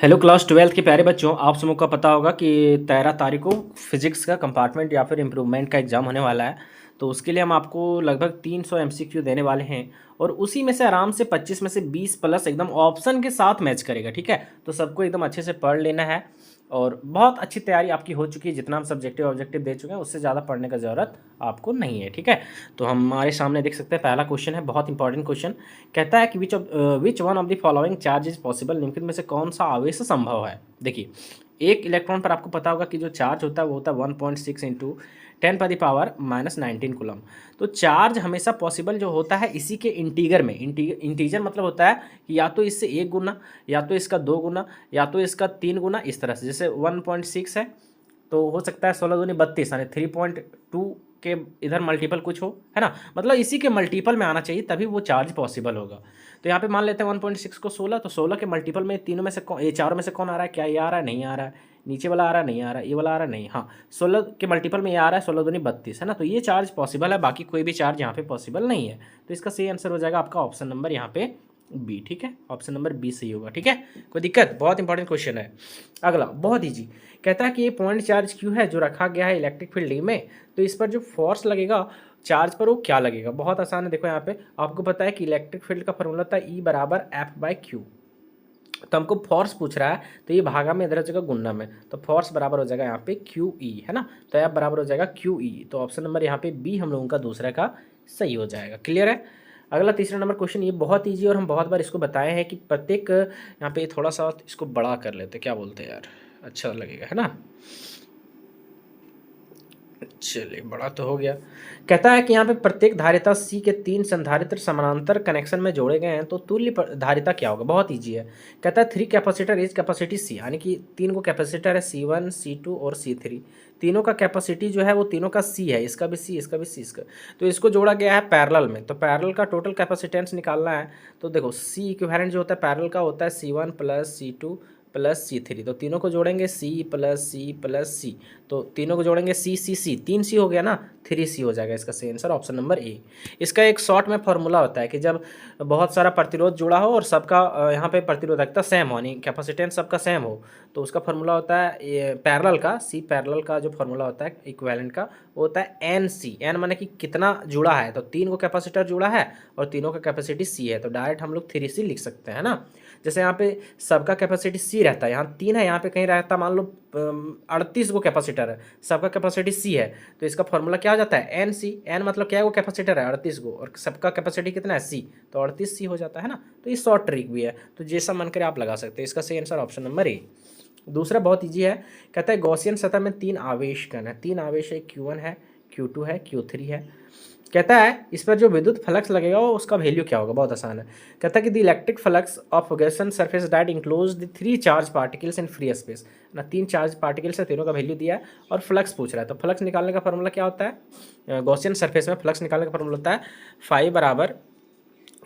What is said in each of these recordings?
Hello class 12 के प्यारे बच्चों, आप सबों को पता होगा कि 13 तारीख को फिजिक्स का कंपार्टमेंट या फिर इम्प्रूवमेंट का एग्ज़ाम होने वाला है। तो उसके लिए हम आपको लगभग 300 एमसीक्यू देने वाले हैं और उसी में से आराम से 25 में से 20 प्लस एकदम ऑप्शन के साथ मैच करेगा। ठीक है, तो सबको एकदम अच्छे से पढ़ लेना है और बहुत अच्छी तैयारी आपकी हो चुकी है। जितना हम सब्जेक्टिव ऑब्जेक्टिव दे चुके हैं उससे ज़्यादा पढ़ने का ज़रूरत आपको नहीं है। ठीक है, तो हमारे सामने देख सकते हैं पहला क्वेश्चन है, बहुत इंपॉर्टेंट क्वेश्चन। कहता है कि which one of the following charge is possible, निम्नलिखित में से कौन सा आवेश संभव है। देखिए, एक इलेक्ट्रॉन पर आपको पता होगा कि जो चार्ज होता है वो होता है 1.6 इंटू 10⁻⁻⁻⁹ कूलम। तो चार्ज हमेशा पॉसिबल जो होता है इसी के इंटीगर में। इंटीजर मतलब होता है कि या तो इससे 1 गुना, या तो इसका 2 गुना, या तो इसका 3 गुना, इस तरह से। जैसे 1.6 है तो हो सकता है 16 दूनी 32, यानी 3.2 के इधर मल्टीपल कुछ हो, है ना। मतलब इसी के मल्टीपल में आना चाहिए तभी वो चार्ज पॉसिबल होगा। तो यहाँ पे मान लेते हैं 1.6 को 16, तो 16 के मल्टीपल में तीनों में से ये चारों में से कौन आ रहा है? क्या ये आ रहा है? नहीं आ रहा है। नीचे वाला आ रहा है? नहीं आ रहा है। ये वाला आ रहा है? नहीं। हाँ, 16 के मल्टीपल में ये आ रहा है, 16 दूनी 32, है ना। तो ये चार्ज पॉसिबल है, बाकी कोई भी चार्ज यहाँ पे पॉसिबल नहीं है। तो इसका सही आंसर हो जाएगा आपका ऑप्शन नंबर यहाँ पे बी। ठीक है, ऑप्शन नंबर बी सही होगा। ठीक है, कोई दिक्कत? बहुत इंपॉर्टेंट क्वेश्चन है। अगला बहुत ईजी, कहता है कि ये पॉइंट चार्ज क्यू है जो रखा गया है इलेक्ट्रिक फील्ड में, तो इस पर जो फोर्स लगेगा चार्ज पर वो क्या लगेगा। बहुत आसान है, देखो यहाँ पे आपको पता है कि इलेक्ट्रिक फील्ड का फॉर्मूला होता है E बराबर F/Q। तो हमको फोर्स पूछ रहा है, तो ये भागा में इधर हो जाएगा गुणा में, तो फोर्स बराबर हो जाएगा यहाँ पे QE, है ना। तो F बराबर हो जाएगा QE। तो ऑप्शन नंबर यहाँ पे बी हम लोगों का दूसरा का सही हो जाएगा। क्लियर है। अगला तीसरा नंबर क्वेश्चन, ये बहुत ईजी और हम बहुत बार इसको बताए हैं कि प्रत्येक यहाँ पे थोड़ा सा इसको बड़ा कर लेते, क्या बोलते हैं यार, अच्छा लगेगा, है ना। चलिए, बड़ा तो हो गया। कहता है कि यहाँ पे प्रत्येक धारिता C के 3 संधारित्र समानांतर कनेक्शन में जोड़े गए हैं, तो तुल्य धारिता क्या होगा। बहुत इजी है। कहता है 3 कैपेसिटर इज कैपेसिटी C, यानी कि 3 को कैपेसिटर है C1 C2 और C3। तीनों का कैपेसिटी जो है वो तीनों का C है, इसका भी C, इसका भी C, इसका। तो इसको जोड़ा गया है पैरेलल में, तो पैरेलल का टोटल कैपेसिटेंस निकालना है। तो देखो C इक्विवेलेंट जो होता है पैरेलल का होता है C1 plus C2 plus C3। तो तीनों को जोड़ेंगे C plus C plus C, तो तीनों को जोड़ेंगे C 3 C हो गया ना, 3C हो जाएगा। इसका सही आंसर ऑप्शन नंबर ए। इसका एक शॉर्ट में फॉर्मूला होता है कि जब बहुत सारा प्रतिरोध जुड़ा हो और सबका यहाँ पे प्रतिरोधकता सेम हो, यानी कैपेसिटेंस सबका सेम हो, तो उसका फॉर्मूला होता है पैरेलल का C पैरेलल का जो फॉर्मूला होता है इक्विवेलेंट का, वो होता है NC। एन माने कि कितना जुड़ा है, तो 3 को कैपेसिटर जुड़ा है और तीनों का कैपेसिटी C है, तो डायरेक्ट हम लोग 3C लिख सकते हैं ना। जैसे यहाँ पे सबका कैपेसिटी C रहता है, यहाँ 3 है, यहाँ पे कहीं रहता मान लो 38 को कैपेसिटर है, सबका कैपेसिटी C है, तो इसका फॉर्मूला क्या हो जाता है NC। एन मतलब क्या है, वो कैपेसिटर है 38 को, और सबका कैपेसिटी कितना है C, तो 38C हो जाता है ना। तो ये शॉर्ट ट्रिक भी है, तो जैसा मन करे आप लगा सकते हैं। इसका सही आंसर ऑप्शन नंबर ए। दूसरा बहुत ईजी है। कहता है गॉसियन सतह में 3 आवेश कण है, 3 आवेश है, Q1 है, Q2 है, Q3 है। कहता है इस पर जो विद्युत फ्लक्स लगेगा वो उसका वैल्यू क्या होगा। बहुत आसान है। कहता है कि the electric flux of Gaussian surface that enclose the 3 charge particles in free space ना, 3 चार्ज पार्टिकल्स है, तीनों का वैल्यू दिया है और फ्लक्स पूछ रहा है। तो फ्लक्स निकालने का फॉर्मूला क्या होता है, गॉसियन सरफेस में फ्लक्स निकालने का फॉर्मूला होता है फाई बराबर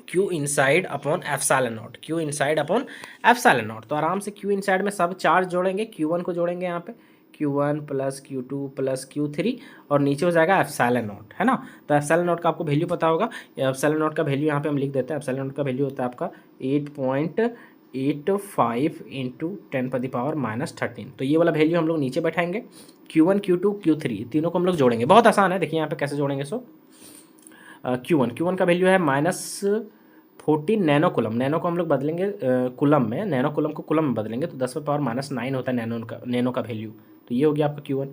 Q inside upon epsilon not, Q inside upon epsilon not. तो आराम से Q इनसाइड में सब चार्ज जोड़ेंगे, Q1 को जोड़ेंगे यहाँ पे, Q1 plus Q2 plus Q3, और नीचे हो जाएगा एप्सिलॉन नॉट, है ना। तो एप्सिलॉन नॉट का आपको वैल्यू पता होगा, एप्सिलॉन नॉट का वैल्यू यहाँ पे हम लिख देते हैं। एप्सिलॉन नॉट का वैल्यू होता है आपका 8.85 इंटू 10⁻⁻13। तो ये वाला वैल्यू हम लोग नीचे बैठाएंगे। Q1 Q2 Q3 तीनों को हम लोग जोड़ेंगे, बहुत आसान है। देखिए यहाँ पे कैसे जोड़ेंगे। सो Q1 का वैल्यू है -14 नैनो कुलम। नैनो को हम लोग बदलेंगे कुलम में, नैनो कुलम को कुलम में बदलेंगे तो 10⁻⁻9 होता है नैनो का वैल्यू। तो ये हो गया आपका Q1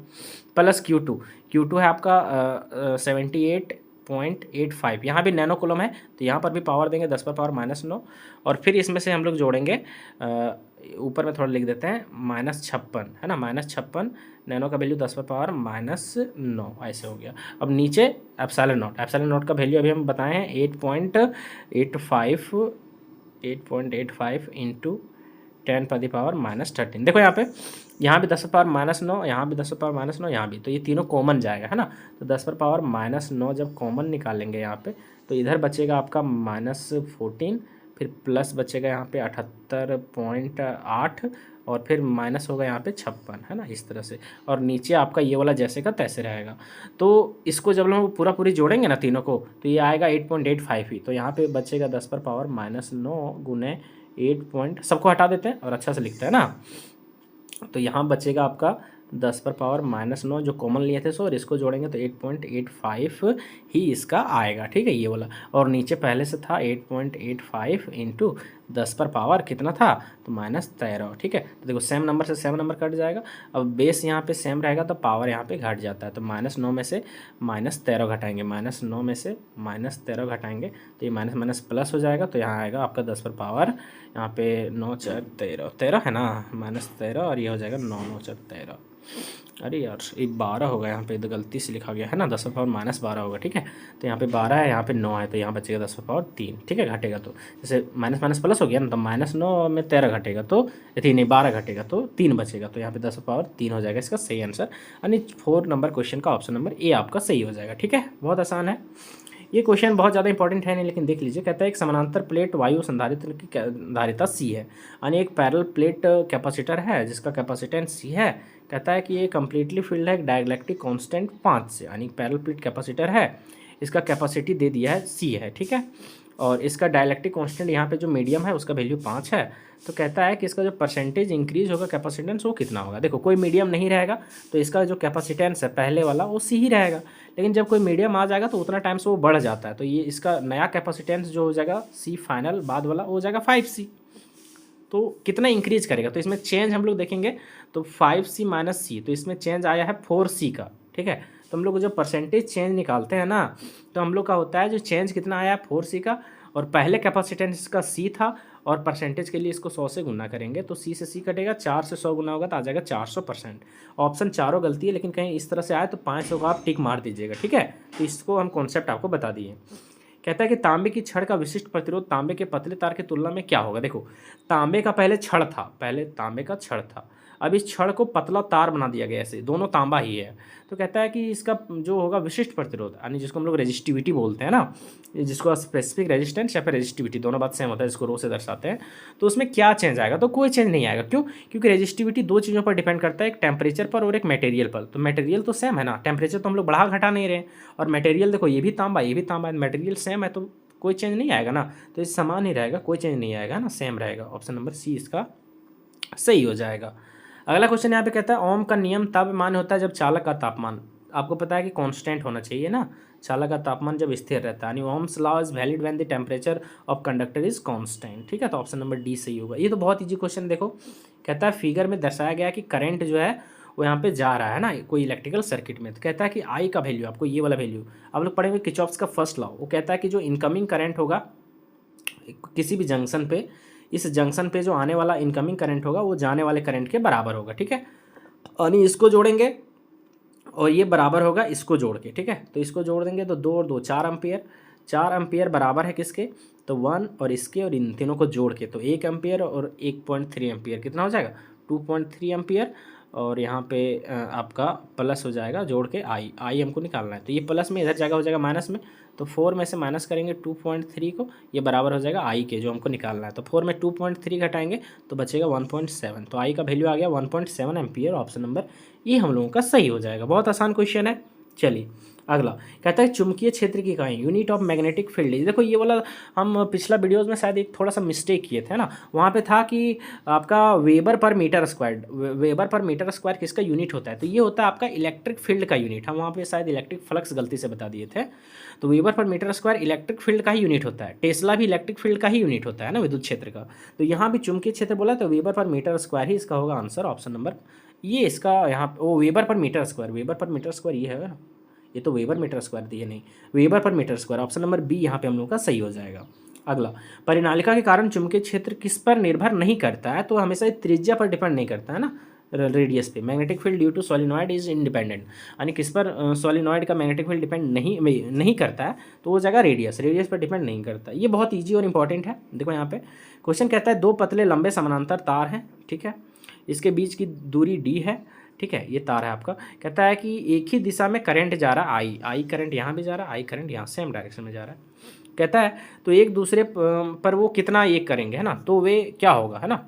प्लस Q2 है आपका 78.85। यहाँ भी नैनो कुलम है तो यहाँ पर भी पावर देंगे 10⁻⁻9, और फिर इसमें से हम लोग जोड़ेंगे ऊपर में थोड़ा लिख देते हैं -56, है ना, -56 नैनो का वैल्यू 10⁻⁻9 ऐसे हो गया। अब नीचे एप्सिलॉन नॉट का वैल्यू अभी हम बताए हैं 8.85 इंटू 10⁻⁻13। देखो यहाँ भी 10⁻�9, यहाँ भी 10⁻�9, यहाँ भी, तो ये तीनों कॉमन जाएगा, है ना। तो 10⁻�9 जब कॉमन निकालेंगे यहाँ पे, तो इधर बचेगा आपका -14, फिर प्लस बचेगा यहाँ पे 78.8, और फिर माइनस होगा यहाँ पे 56, है ना, इस तरह से। और नीचे आपका ये वाला जैसे का तैसे रहेगा। तो इसको जब हम पूरा पूरी जोड़ेंगे ना तीनों को, तो ये आएगा 8.85 ही। तो यहाँ पे बचेगा 10⁻⁻9 गुने 8 पॉइंट, सबको हटा देते हैं और अच्छा से लिखते हैं ना। तो यहाँ बचेगा आपका 10 पर पावर -9 जो कॉमन लिए थे सो, और इसको जोड़ेंगे तो 8.85 ही इसका आएगा, ठीक है ये वाला। और नीचे पहले से था 8.85 इंटू 10 पर पावर कितना था, तो -13, ठीक है। तो देखो सेम नंबर से सेम नंबर कट जाएगा। अब बेस यहाँ पे सेम रहेगा तो पावर यहाँ पे घट जाता है, तो -9 में से -13 घटाएंगे, -9 में से -13 घटाएंगे तो ये माइनस माइनस प्लस हो जाएगा। तो यहाँ आएगा आपका 10 पर पावर, यहाँ पे 9 4 13 13 है ना, -13, और ये हो जाएगा 9 9 4 13। अरे यार ये 12 होगा, यहाँ पे तो गलती से लिखा गया है ना, 10 पर पावर -12 होगा, ठीक है। तो यहाँ पे 12 है, यहाँ पे 9 है, तो यहाँ बचेगा 10 पर पावर 3, ठीक है। घटेगा तो जैसे माइनस माइनस प्लस हो गया ना, तो -9 में 13 घटेगा तो 3 नहीं 12 घटेगा तो 3 बचेगा, तो यहाँ पे 10 पर पावर 3 हो जाएगा इसका सही आंसर। यानी 4 नंबर क्वेश्चन का ऑप्शन नंबर ए आपका सही हो जाएगा, ठीक है। बहुत आसान है ये क्वेश्चन, बहुत ज़्यादा इंपॉर्टेंट है नहीं, लेकिन देख लीजिए। कहता है एक समानांतर प्लेट वायु संधारित्र की धारिता सी है, यानी एक पैरेलल प्लेट कैपेसिटर है जिसका कैपेसिटेंस सी है। कहता है कि ये कम्प्लीटली फील्ड है एक डायइलेक्ट्रिक कांस्टेंट 5 से, यानी पैरेलल प्लेट कैपेसिटर है, इसका कैपेसिटी दे दिया है सी है, ठीक है। और इसका डायइलेक्ट्रिक कांस्टेंट यहाँ पे जो मीडियम है उसका वैल्यू 5 है। तो कहता है कि इसका जो परसेंटेज इंक्रीज होगा कैपेसिटेंस वो कितना होगा। देखो कोई मीडियम नहीं रहेगा तो इसका जो कैपेसिटेंस है पहले वाला वो सी ही रहेगा, लेकिन जब कोई मीडियम आ जाएगा तो उतना टाइम से वो बढ़ जाता है, तो ये इसका नया कैपेसिटेंस जो हो जाएगा सी फाइनल बाद वाला वो हो जाएगा 5C। तो कितना इंक्रीज करेगा, तो इसमें चेंज हम लोग देखेंगे तो 5C माइनस सी, तो इसमें चेंज आया है 4C का, ठीक है। तो हम लोग जो परसेंटेज चेंज निकालते हैं ना, तो हम लोग का होता है जो चेंज कितना आया है 4C का, और पहले कैपेसिटेंस इसका C था, और परसेंटेज के लिए इसको 100 से गुना करेंगे तो C से C कटेगा, 4 से 100 गुना होगा तो आ जाएगा 400%। ऑप्शन चारों गलती है, लेकिन कहीं इस तरह से आए तो 500 का आप टिक मार दीजिएगा, ठीक है। तो इसको हम कॉन्सेप्ट आपको बता दिए। कहता है कि तांबे की छड़ का विशिष्ट प्रतिरोध तांबे के पतले तार की तुलना में क्या होगा। देखो तांबे का पहले छड़ था, पहले तांबे का छड़ था, अब इस छड़ को पतला तार बना दिया गया, ऐसे दोनों तांबा ही है। तो कहता है कि इसका जो होगा विशिष्ट प्रतिरोध, यानी जिसको हम लोग रेजिस्टिविटी बोलते हैं ना, जिसको स्पेसिफिक रेजिस्टेंस या फिर रेजिस्टिविटी दोनों बात सेम होता है, जिसको रो से दर्शाते हैं, तो उसमें क्या चेंज आएगा, तो कोई चेंज नहीं आएगा। क्यों? क्योंकि रेजिस्टिविटी दो चीज़ों पर डिपेंड करता है, एक टेम्परेचर पर और एक मटेरियल पर। तो मटेरियल तो सेम है ना, टेम्परेचर तो हम लोग बढ़ा घटा नहीं रहे, और मटेरियल देखो ये भी तांबा ये भी तांबा, मटेरियल सेम है तो कोई चेंज नहीं आएगा ना, तो ये समान ही रहेगा, कोई चेंज नहीं आएगा ना, सेम रहेगा। ऑप्शन नंबर सी इसका सही हो जाएगा। अगला क्वेश्चन यहाँ पे कहता है ओम का नियम तब मान्य होता है जब चालक का तापमान, आपको पता है कि कांस्टेंट होना चाहिए ना, चालक का तापमान जब स्थिर रहता है, यानी Ohm's law is valid when the temperature of conductor is constant, ठीक है। तो ऑप्शन नंबर डी सही होगा। ये तो बहुत इजी क्वेश्चन, देखो कहता है फिगर में दर्शाया गया कि करंट जो है वो यहाँ पे जा रहा है ना कोई इलेक्ट्रिकल सर्किट में, तो कहता है कि आई का वैल्यू, आपको ये वाला वैल्यू आप लोग पढ़ेंगे किरचॉफ्स का फर्स्ट लॉ, वो कहता है कि जो इनकमिंग करंट होगा किसी भी जंक्शन पे, इस जंक्शन पे जो आने वाला इनकमिंग करंट होगा वो जाने वाले करंट के बराबर होगा, ठीक है। यानी इसको जोड़ेंगे और ये बराबर होगा इसको जोड़ के, ठीक है। तो इसको जोड़ देंगे तो 2 और 2 4 एम्पियर, 4 एम्पियर बराबर है किसके, तो 1 और इसके, और इन तीनों को जोड़ के तो 1 एम्पियर और 1.3 एम्पियर कितना हो जाएगा 2.3 एम्पियर, और यहाँ पे आपका प्लस हो जाएगा जोड़ के आई हमको निकालना है, तो ये प्लस में इधर जाएगा हो जाएगा माइनस में, तो 4 में से माइनस करेंगे 2.3 को, ये बराबर हो जाएगा आई के जो हमको निकालना है, तो 4 में 2.3 घटाएंगे तो बचेगा 1.7, तो आई का वैल्यू आ गया 1.7 एम्पियर। ऑप्शन नंबर ये हम लोगों का सही हो जाएगा। बहुत आसान क्वेश्चन है। चलिए अगला कहता है चुंबकीय क्षेत्र की इकाई यूनिट ऑफ मैग्नेटिक फील्ड। देखो ये वाला हम पिछला वीडियोस में शायद एक थोड़ा सा मिस्टेक किए थे ना, वहाँ पे था कि आपका weber per metre square, weber per metre square किसका यूनिट होता है, तो ये होता है आपका इलेक्ट्रिक फील्ड का यूनिट। हम वहाँ पे शायद इलेक्ट्रिक फ्लक्स गलती से बता दिए थे, तो weber per metre square electric field का ही यूनिट होता है, टेस्ला भी इलेक्ट्रिक फील्ड का ही यूनिट होता है ना विद्युत क्षेत्र का। तो यहाँ भी चुंबकीय क्षेत्र बोला तो वेबर पर मीटर स्क्वायर ही इसका होगा आंसर। ऑप्शन नंबर ये इसका यहाँ वो weber per metre square, weber per metre square ये है ना, ये तो वेबर मीटर स्क्वायर दिए नहीं, weber per metre square. Option number B यहाँ पे हम लोग का सही हो जाएगा। अगला परिनालिका के कारण चुंबकीय क्षेत्र किस पर निर्भर नहीं करता है, तो हमेशा त्रिज्या पर डिपेंड नहीं करता है ना, रेडियस पे। Magnetic field due to solenoid is independent, यानी किस पर सोलिनॉइड का मैग्नेटिक फील्ड डिपेंड नहीं करता है, तो वो जगह रेडियस पर डिपेंड नहीं करता। ये बहुत ईजी और इंपॉर्टेंट है। देखो यहाँ पे क्वेश्चन कहता है 2 पतले लंबे समानांतर तार हैं, ठीक है, इसके बीच की दूरी डी है, ठीक है, ये तार है आपका। कहता है कि एक ही दिशा में करंट जा रहा है आई करंट यहाँ भी जा रहा है, आई करंट यहाँ सेम डायरेक्शन में जा रहा है। कहता है तो एक दूसरे पर वो कितना एक करेंगे है ना, तो वे क्या होगा है ना,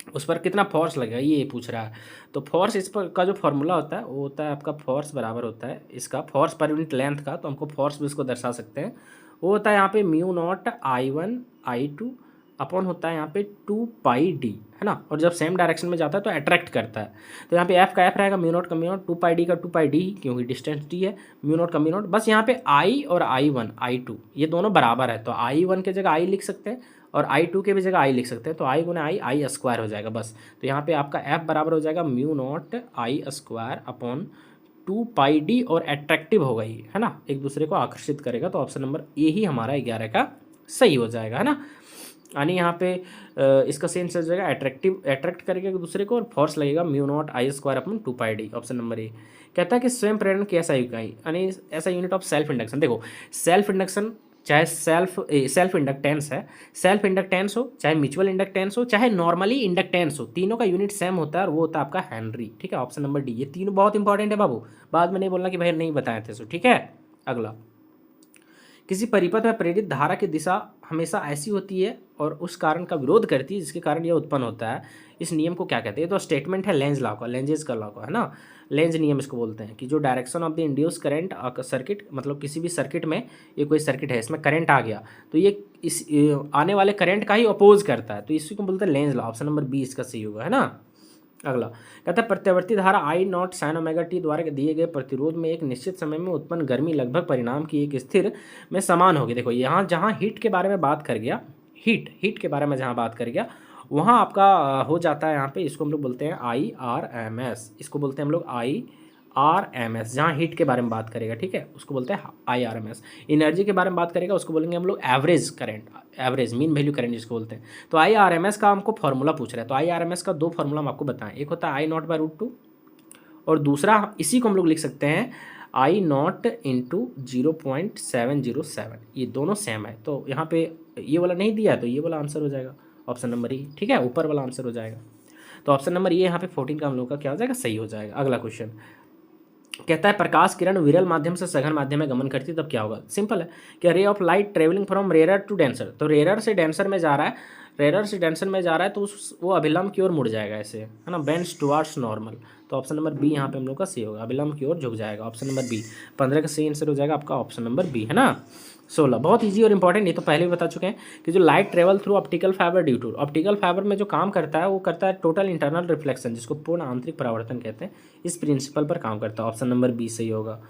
उस पर कितना फोर्स लगेगा ये पूछ रहा है। तो फोर्स इस पर का जो फॉर्मूला होता है वो होता है आपका फोर्स बराबर होता है इसका फोर्स पर यूनिट लेंथ का, तो हमको फोर्स भी इसको दर्शा सकते हैं, वो होता है यहाँ पे μ0 I1 I2 अपॉन होता है यहाँ पे 2πd, है ना। और जब सेम डायरेक्शन में जाता है तो अट्रैक्ट करता है। तो यहाँ पे एफ का एफ रहेगा, म्यू नॉट का म्यू नॉट, 2πd का 2πd क्योंकि डिस्टेंस डी है, म्यू नॉट का म्यू नॉट। बस यहाँ पे आई और I1 I2 ये दोनों बराबर है, तो I1 के जगह आई लिख सकते हैं और I2 के भी जगह आई लिख सकते हैं, तो आई गुना आई स्क्वायर हो जाएगा बस। तो यहाँ पे आपका एफ बराबर हो जाएगा mu not I square upon 2πd और एट्रैक्टिव होगा ये, है ना, एक दूसरे को आकर्षित करेगा। तो ऑप्शन नंबर ए ही हमारा 11 का सही हो जाएगा, है ना। यानी यहाँ पे इसका सही आंसर हो जाएगा अट्रैक्ट करेगा एक दूसरे को और फोर्स लगेगा mu not I square upon 2πd, option number A. कहता है कि स्वयं प्रेरण की ऐसा इकाई यानी ऐसा यूनिट ऑफ सेल्फ इंडक्शन। देखो सेल्फ इंडक्शन चाहे सेल्फ इंडक्टेंस है, सेल्फ इंडक्टेंस हो, चाहे म्यूचुअल इंडक्टेंस हो, चाहे नॉर्मली इंडक्टेंस हो, तीनों का यूनिट सेम होता है और वो होता है आपका हेनरी, ठीक है, ऑप्शन नंबर डी। ये तीनों बहुत इंपॉर्टेंट है बाबू, बाद में नहीं बोलना कि भाई नहीं बताए थे, सो ठीक है। अगला, किसी परिपथ में प्रेरित धारा की दिशा हमेशा ऐसी होती है और उस कारण का विरोध करती है जिसके कारण यह उत्पन्न होता है। इस नियम को क्या कहते हैं? तो स्टेटमेंट है लेंज लॉ का, लेंजेस का लॉ का, है ना। लेंज नियम इसको बोलते हैं कि जो direction of the induce current circuit, मतलब किसी भी सर्किट में, ये कोई सर्किट है इसमें करंट आ गया तो ये इस आने वाले करंट का ही अपोज करता है, तो इसी को बोलते हैं Lenz law, option number B इसका सही होगा, है ना। अगला कहता है प्रत्यावर्ती धारा आई नॉट साइन ओमेगा टी द्वारा दिए गए प्रतिरोध में एक निश्चित समय में उत्पन्न गर्मी लगभग परिणाम की एक स्थिर में समान होगी। देखो यहाँ जहाँ हीट के बारे में बात कर गया, हीट के बारे में जहाँ बात कर गया वहाँ आपका हो जाता है यहाँ पे, इसको हम लोग बोलते हैं IRMS, इसको बोलते हैं हम लोग IRMS। जहाँ हीट के बारे में बात करेगा, ठीक है, उसको बोलते हैं IRMS। एनर्जी के बारे में बात करेगा उसको बोलेंगे हम लोग average current, average mean value current जिसको बोलते हैं। तो IRMS का हमको फॉर्मूला पूछ रहा है, तो IRMS का दो फॉर्मूला हम आपको बताएं, एक होता है I0/√2 और दूसरा इसी को हम लोग लिख सकते हैं I0 इंटू 0.707, ये दोनों सेम है। तो यहाँ पे ये वाला नहीं दिया है तो ये वाला आंसर हो जाएगा ऑप्शन नंबर ई, ठीक है, ऊपर वाला आंसर हो जाएगा। तो ऑप्शन नंबर ये यहाँ पे 14 का हम लोग का क्या हो जाएगा, सही हो जाएगा। अगला क्वेश्चन कहता है प्रकाश किरण विरल माध्यम से सघन माध्यम में गमन करती है तब क्या होगा? सिंपल है कि ray of light travelling from rare to denser, तो रेयर से डेंसर में जा रहा है, रेयर से डेंसर में जा रहा है तो वो अभिलंब की ओर मुड़ जाएगा ऐसे, है ना, बेंड्स टुवार्ड्स नॉर्मल। तो ऑप्शन नंबर बी यहाँ पे हम लोग का सही होगा, अभिलंब की ओर झुक जाएगा, ऑप्शन नंबर बी। 15 का सही आंसर हो जाएगा आपका ऑप्शन नंबर बी, है ना। 16 बहुत इजी और इंपॉर्टेंट, ये तो पहले भी बता चुके हैं कि जो light travel through optical fibre due to, optical fibre में जो काम करता है वो करता है टोटल इंटरनल रिफ्लेक्शन, जिसको पूर्ण आंतरिक परावर्तन कहते हैं, इस प्रिंसिपल पर काम करता है, ऑप्शन नंबर बी सही होगा।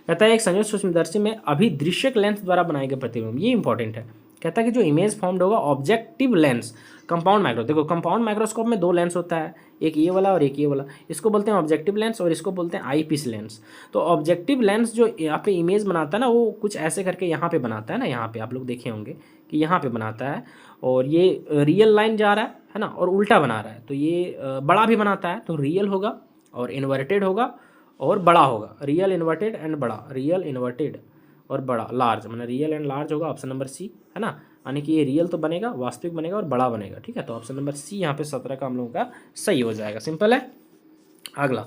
कहता है एक संयुक्त सूक्ष्मदर्शी में अभिदृश्यक लेंस द्वारा बनाए गए प्रतिबिंब, ये इंपॉर्टेंट है। कहता है कि जो इमेज फॉर्म्ड होगा ऑब्जेक्टिव लेंस कंपाउंड माइक्रो, देखो कंपाउंड माइक्रोस्कोप में दो लेंस होता है, एक ये वाला और एक ये वाला, इसको बोलते हैं ऑब्जेक्टिव लेंस और इसको बोलते हैं आईपीस लेंस। तो ऑब्जेक्टिव लेंस जो यहाँ पे इमेज बनाता है ना वो कुछ ऐसे करके यहाँ पे बनाता है ना, यहाँ पे आप लोग देखे होंगे कि यहाँ पे बनाता है और ये रियल लाइन जा रहा है ना, और उल्टा बना रहा है, तो ये बड़ा भी बनाता है, तो रियल होगा और इन्वर्टेड होगा और बड़ा होगा, रियल इन्वर्टेड एंड बड़ा, रियल इन्वर्टेड और बड़ा लार्ज, मतलब रियल एंड लार्ज होगा, ऑप्शन नंबर सी, है ना। यानी कि ये रियल तो बनेगा, वास्तविक बनेगा और बड़ा बनेगा, ठीक है। तो ऑप्शन नंबर सी यहाँ पे 17 का हम लोगों का सही हो जाएगा, सिंपल है। अगला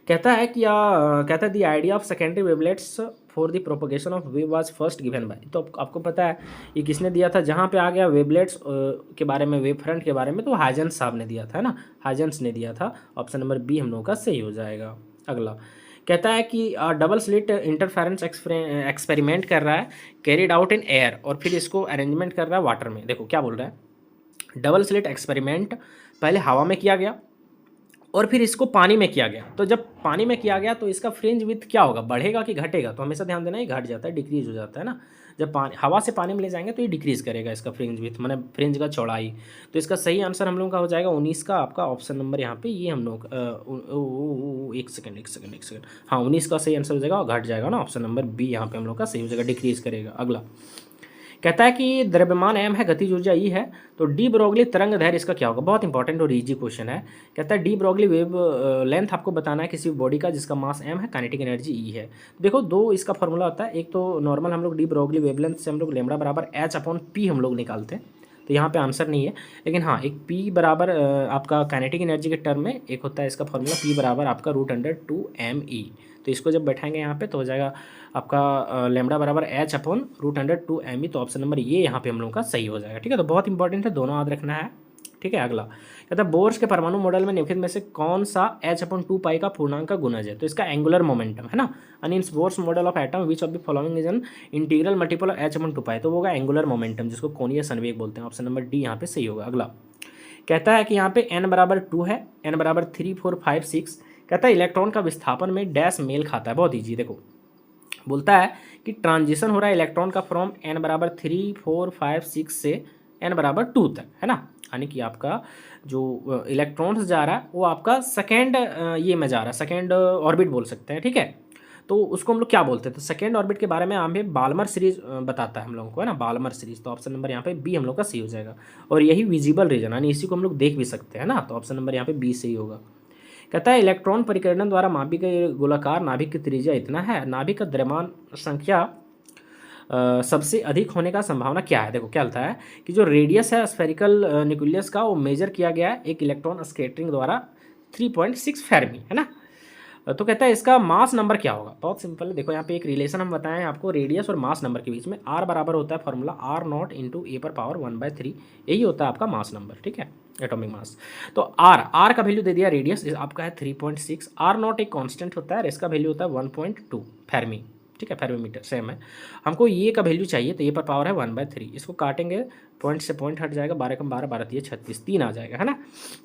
कहता है कि कहता है the idea of secondary wavelets for the propagation of wave was first given by, तो आपको पता है ये किसने दिया था, जहाँ पे आ गया वेवलेट्स के बारे में, वेव फ्रंट के बारे में, तो हाइजेंस साहब ने दिया था, है ना, हाइजेंस ने दिया था, ऑप्शन नंबर बी हम लोगों का सही हो जाएगा। अगला कहता है कि डबल स्लिट इंटरफेरेंस एक्सपेरिमेंट कर रहा है कैरिड आउट इन एयर और फिर इसको अरेंजमेंट कर रहा है वाटर में। देखो क्या बोल रहा है, डबल स्लिट एक्सपेरिमेंट पहले हवा में किया गया और फिर इसको पानी में किया गया, तो जब पानी में किया गया तो इसका फ्रिंज विड्थ क्या होगा, बढ़ेगा कि घटेगा? तो हमेशा ध्यान देना, ये घट जाता है, डिक्रीज हो जाता है ना, जब पानी हवा से पानी में ले जाएंगे तो ये डिक्रीज करेगा इसका फ्रिंज विड्थ, माने फ्रिंज का चौड़ाई। तो इसका सही आंसर हम लोग का हो जाएगा 19 का आपका ऑप्शन नंबर यहाँ पे, ये हम लोग एक सेकंड, हाँ 19 का सही आंसर हो जाएगा और घट जाएगा ना, ऑप्शन नंबर बी यहाँ पे हम लोग का सही हो जाएगा, डिक्रीज करेगा। अगला कहता है कि द्रव्यमान m है, गतिज ऊर्जा ई है, तो डी ब्रोगली तरंग दैर्घ्य इसका क्या होगा? बहुत इंपॉर्टेंट और इजी क्वेश्चन है। कहता है डी ब्रोगली वेव लेंथ आपको बताना है किसी बॉडी का जिसका मास m है, काइनेटिक एनर्जी ई है। देखो दो इसका फॉर्मूला होता है, एक तो नॉर्मल हम लोग डी ब्रोगली वेव लेंथ से हम लोग लैम्बडा बराबर h/p हम लोग निकालते हैं, तो यहाँ पे आंसर नहीं है, लेकिन हाँ एक p बराबर आपका काइनेटिक एनर्जी के टर्म में एक होता है इसका फॉर्मूला, p बराबर आपका √2me, तो इसको जब बैठाएंगे यहाँ पे तो हो जाएगा आपका लैम्बडा बराबर h/√2me, तो ऑप्शन नंबर ये यहाँ पे हम लोग का सही हो जाएगा, ठीक है। तो बहुत इंपॉर्टेंट है, दोनों याद रखना है। ठीक है। अगला कहता है बोर्स के परमाणु मॉडल में निम्नलिखित में से कौन सा h/2 का पूर्णांक का गुणज है? तो इसका एंगुलर मोमेंटम है ना। And in Bohr's model of atom which of the following is an integral multiple of h/2 तो वो होगा एंगुलर मोमेंटम, जिसको कोणीय संवेग बोलते हैं। ऑप्शन नंबर डी यहाँ पे सही होगा। अगला कहता है कि यहाँ पे n बराबर 2 है, n बराबर 3 4 5 6। कहता है इलेक्ट्रॉन का विस्थापन में डैश मेल खाता है। बहुत ईजी, देखो बोलता है कि ट्रांजिशन हो रहा है इलेक्ट्रॉन का फ्रॉम n बराबर 3 4 5 6 से n बराबर 2 तक, है ना। यानी कि आपका जो इलेक्ट्रॉन्स जा रहा है वो आपका सेकेंड ये में जा रहा है, सेकेंड ऑर्बिट बोल सकते हैं, ठीक है। तो उसको हम लोग क्या बोलते हैं? तो सेकेंड ऑर्बिट के बारे में हमें बाल्मर सीरीज बताता है हम लोगों को, है ना, बाल्मर सीरीज। तो ऑप्शन नंबर यहाँ पे बी हम लोग का सही हो जाएगा। और यही विजिबल रीजन यानी इसी को हम लोग देख भी सकते हैं ना, तो ऑप्शन नंबर यहाँ पे बी सही होगा। कहता है इलेक्ट्रॉन परिकर्णन द्वारा मापी गई गोलाकार नाभिक की त्रिज्या इतना है, नाभिक का द्रव्यमान संख्या सबसे अधिक होने का संभावना क्या है? देखो क्या होता है कि जो रेडियस है स्फेरिकल न्यूक्लियस का वो मेजर किया गया है एक इलेक्ट्रॉन स्कैटरिंग द्वारा 3.6 फेर्मी, है ना। तो कहता है इसका मास नंबर क्या होगा? बहुत सिंपल है, देखो यहाँ पे एक रिलेशन हम बताएं आपको रेडियस और मास नंबर के बीच में। आर बराबर होता है फॉर्मूला R0 इंटू A⁻1/3, यही होता है आपका मास नंबर, ठीक है, एटॉमिक मास। तो आर का वैल्यू दे दिया, रेडियस आपका है 3.6, R0 एक कांस्टेंट होता है और इसका वैल्यू होता है 1.2 फेर्मी, ठीक है, फेर्मीमीटर सेम है। हमको ये का वैल्यू चाहिए, तो ये पर पावर है 1/3, इसको काटेंगे पॉइंट से पॉइंट हट जाएगा, 12 कम 12 12 3 36, 3 आ जाएगा, है ना।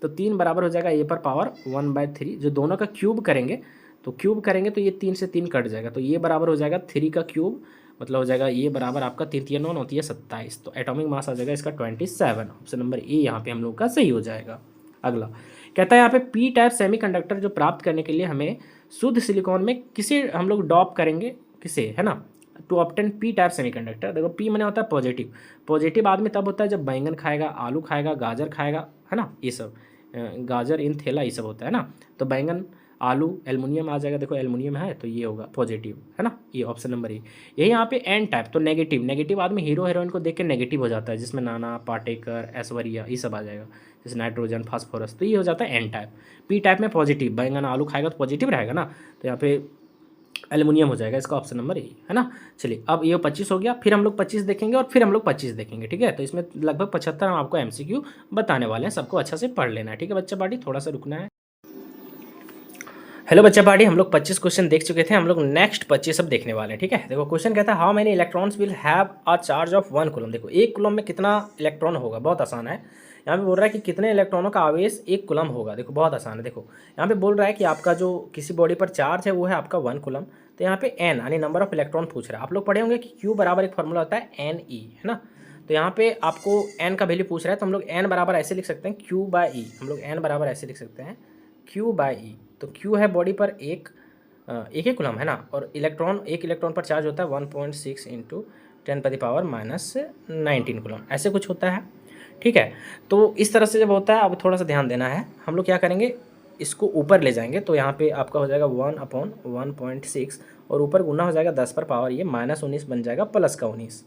तो 3 बराबर हो जाएगा ए पर पावर 1/3, जो दोनों का क्यूब करेंगे तो क्यूब करेंगे तो ये 3 से 3 कट जाएगा, तो ये बराबर हो जाएगा 3 का क्यूब, मतलब हो जाएगा ये बराबर आपका 3 3 9 होती है 27, तो एटॉमिक मास आ जाएगा इसका 27। ऑप्शन नंबर ए यहाँ पे हम लोग का सही हो जाएगा। अगला कहता है यहाँ पे पी टाइप सेमीकंडक्टर जो प्राप्त करने के लिए हमें शुद्ध सिलिकॉन में किसे हम लोग डॉप करेंगे, किसे, है ना, to obtain P type semiconductor. देखो पी मैंने होता है पॉजिटिव, पॉजिटिव आदमी तब होता है जब बैंगन खाएगा, आलू खाएगा, गाजर खाएगा, है ना, ये सब गाजर इन थैला ये सब होता है ना। तो बैंगन, आलू, एल्युमिनियम आ जाएगा, देखो एल्युमिनियम है तो ये होगा पॉजिटिव, है ना, ये ऑप्शन नंबर ए। यही यहाँ पे एन टाइप तो नेगेटिव, नेगेटिव आदमी हीरो हीरोइन को देख के नेगेटिव हो जाता है, जिसमें नाना पाटेकर, ऐश्वर्या ये सब आ जाएगा, जैसे नाइट्रोजन, फास्फोरस, तो ये हो जाता है एन टाइप। पी टाइप में पॉजिटिव, बैंगन आलू खाएगा तो पॉजिटिव रहेगा ना, तो यहाँ पे एल्युमिनियम हो जाएगा, इसका ऑप्शन नंबर ए, है ना। चलिए अब ये 25 हो गया, फिर हम लोग 25 देखेंगे और फिर हम लोग 25 देखेंगे, ठीक है। तो इसमें लगभग 75 हम आपको एमसीक्यू बताने वाले हैं, सबको अच्छा से पढ़ लेना है, ठीक है बच्चा पार्टी, थोड़ा सा रुकना है। हेलो बच्चा पार्टी, हम लोग 25 क्वेश्चन देख चुके थे, हम लोग नेक्स्ट 25 अब देखने वाले हैं, ठीक है। देखो क्वेश्चन कहता है how many electrons will have a charge of 1 coulomb. देखो 1 कूलम में कितना इलेक्ट्रॉन होगा, बहुत आसान है। यहाँ पे बोल रहा है कि कितने इलेक्ट्रॉनों का आवेश 1 कूलम होगा। देखो बहुत आसान है, देखो यहाँ पे बोल रहा है कि आपका जो किसी बॉडी पर चार्ज है वो है आपका 1 कूलम, तो यहाँ पे एन यानी नंबर ऑफ इलेक्ट्रॉन पूछ रहा है। आप लोग पढ़े होंगे कि क्यू बराबर एक फॉर्मूला होता है NE, है ना। तो यहाँ पे आपको एन का वैल्यू पूछ रहा है, तो हम लोग एन बराबर ऐसे लिख सकते हैं Q/E, हम लोग एन बराबर ऐसे लिख सकते हैं Q/E। तो क्यू है बॉडी पर एक ही कूलम, है ना, और इलेक्ट्रॉन, एक इलेक्ट्रॉन पर चार्ज होता है 1.6 इंटू 10⁻⁻19 कूलम, ऐसे कुछ होता है, ठीक है। तो इस तरह से जब होता है, अब थोड़ा सा ध्यान देना है, हम लोग क्या करेंगे, इसको ऊपर ले जाएंगे, तो यहाँ पे आपका हो जाएगा 1/1.6 और ऊपर गुना हो जाएगा 10 पर पावर ये -19 बन जाएगा प्लस का 19।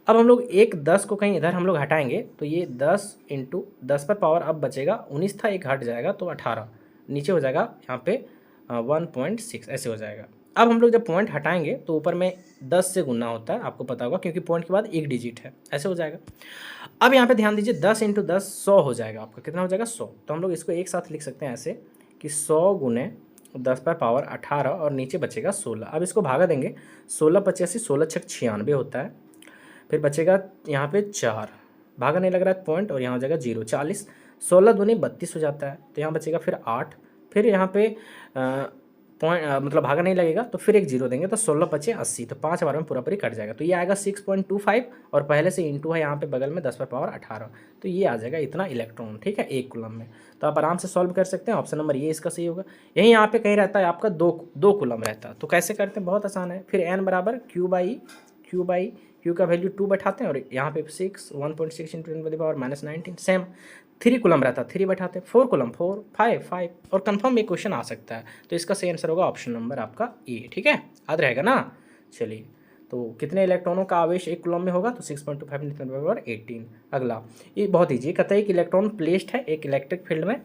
अब हम लोग एक 10 को कहीं इधर हम लोग हटाएंगे, तो ये 10 इंटू 10 पर पावर अब बचेगा 19 था, एक हट जाएगा तो 18, नीचे हो जाएगा यहाँ पे 1.6 ऐसे हो जाएगा। अब हम लोग जब पॉइंट हटाएंगे तो ऊपर में 10 से गुना होता है, आपको पता होगा, क्योंकि पॉइंट के बाद एक डिजिट है, ऐसे हो जाएगा। अब यहाँ पे ध्यान दीजिए 10 इंटू 10 100 हो जाएगा, आपका कितना हो जाएगा 100। तो हम लोग इसको एक साथ लिख सकते हैं ऐसे कि 100 गुने 10 पर पावर 18 और नीचे बचेगा 16। अब इसको भागा देंगे, 16×85 16×6 96 होता है, फिर बचेगा यहाँ पे 4, भागा नहीं लग रहा है पॉइंट, और यहाँ हो जाएगा 0 40, 16 दूनी 32 हो जाता है, तो यहाँ बचेगा फिर 8, फिर यहाँ पे पॉइंट मतलब भागा नहीं लगेगा तो फिर एक 0 देंगे, तो 16×5 80, तो 5 बार में पूरा पूरी कट जाएगा, तो ये आएगा 6.25 और पहले से इंटू है यहाँ पे बगल में 10 पर पावर 18, तो ये आ जाएगा इतना इलेक्ट्रॉन, ठीक है, 1 कूलम में। तो आप आराम से सॉल्व कर सकते हैं, ऑप्शन नंबर ये इसका सही होगा। यही यहाँ पे कहीं रहता है आपका 2 कूलम रहता है, तो कैसे करते हैं, बहुत आसान है। फिर n बराबर Q का वैल्यू 2 बैठाते हैं और यहाँ पे 1.6 इंटू 10⁻⁻19 सेम। 3 कूलम रहता है 3 बैठाते हैं, 4 कूलम 4 5 और कंफर्म एक क्वेश्चन आ सकता है, तो इसका सही आंसर होगा ऑप्शन नंबर आपका ए, ठीक है, याद रहेगा ना। चलिए तो कितने इलेक्ट्रॉनों का आवेश 1 कूलम में होगा, तो 6.25 × 10⁻18। अगला ये बहुत ईजी, कहता है कि इलेक्ट्रॉन प्लेस्ड है एक इलेक्ट्रिक फील्ड में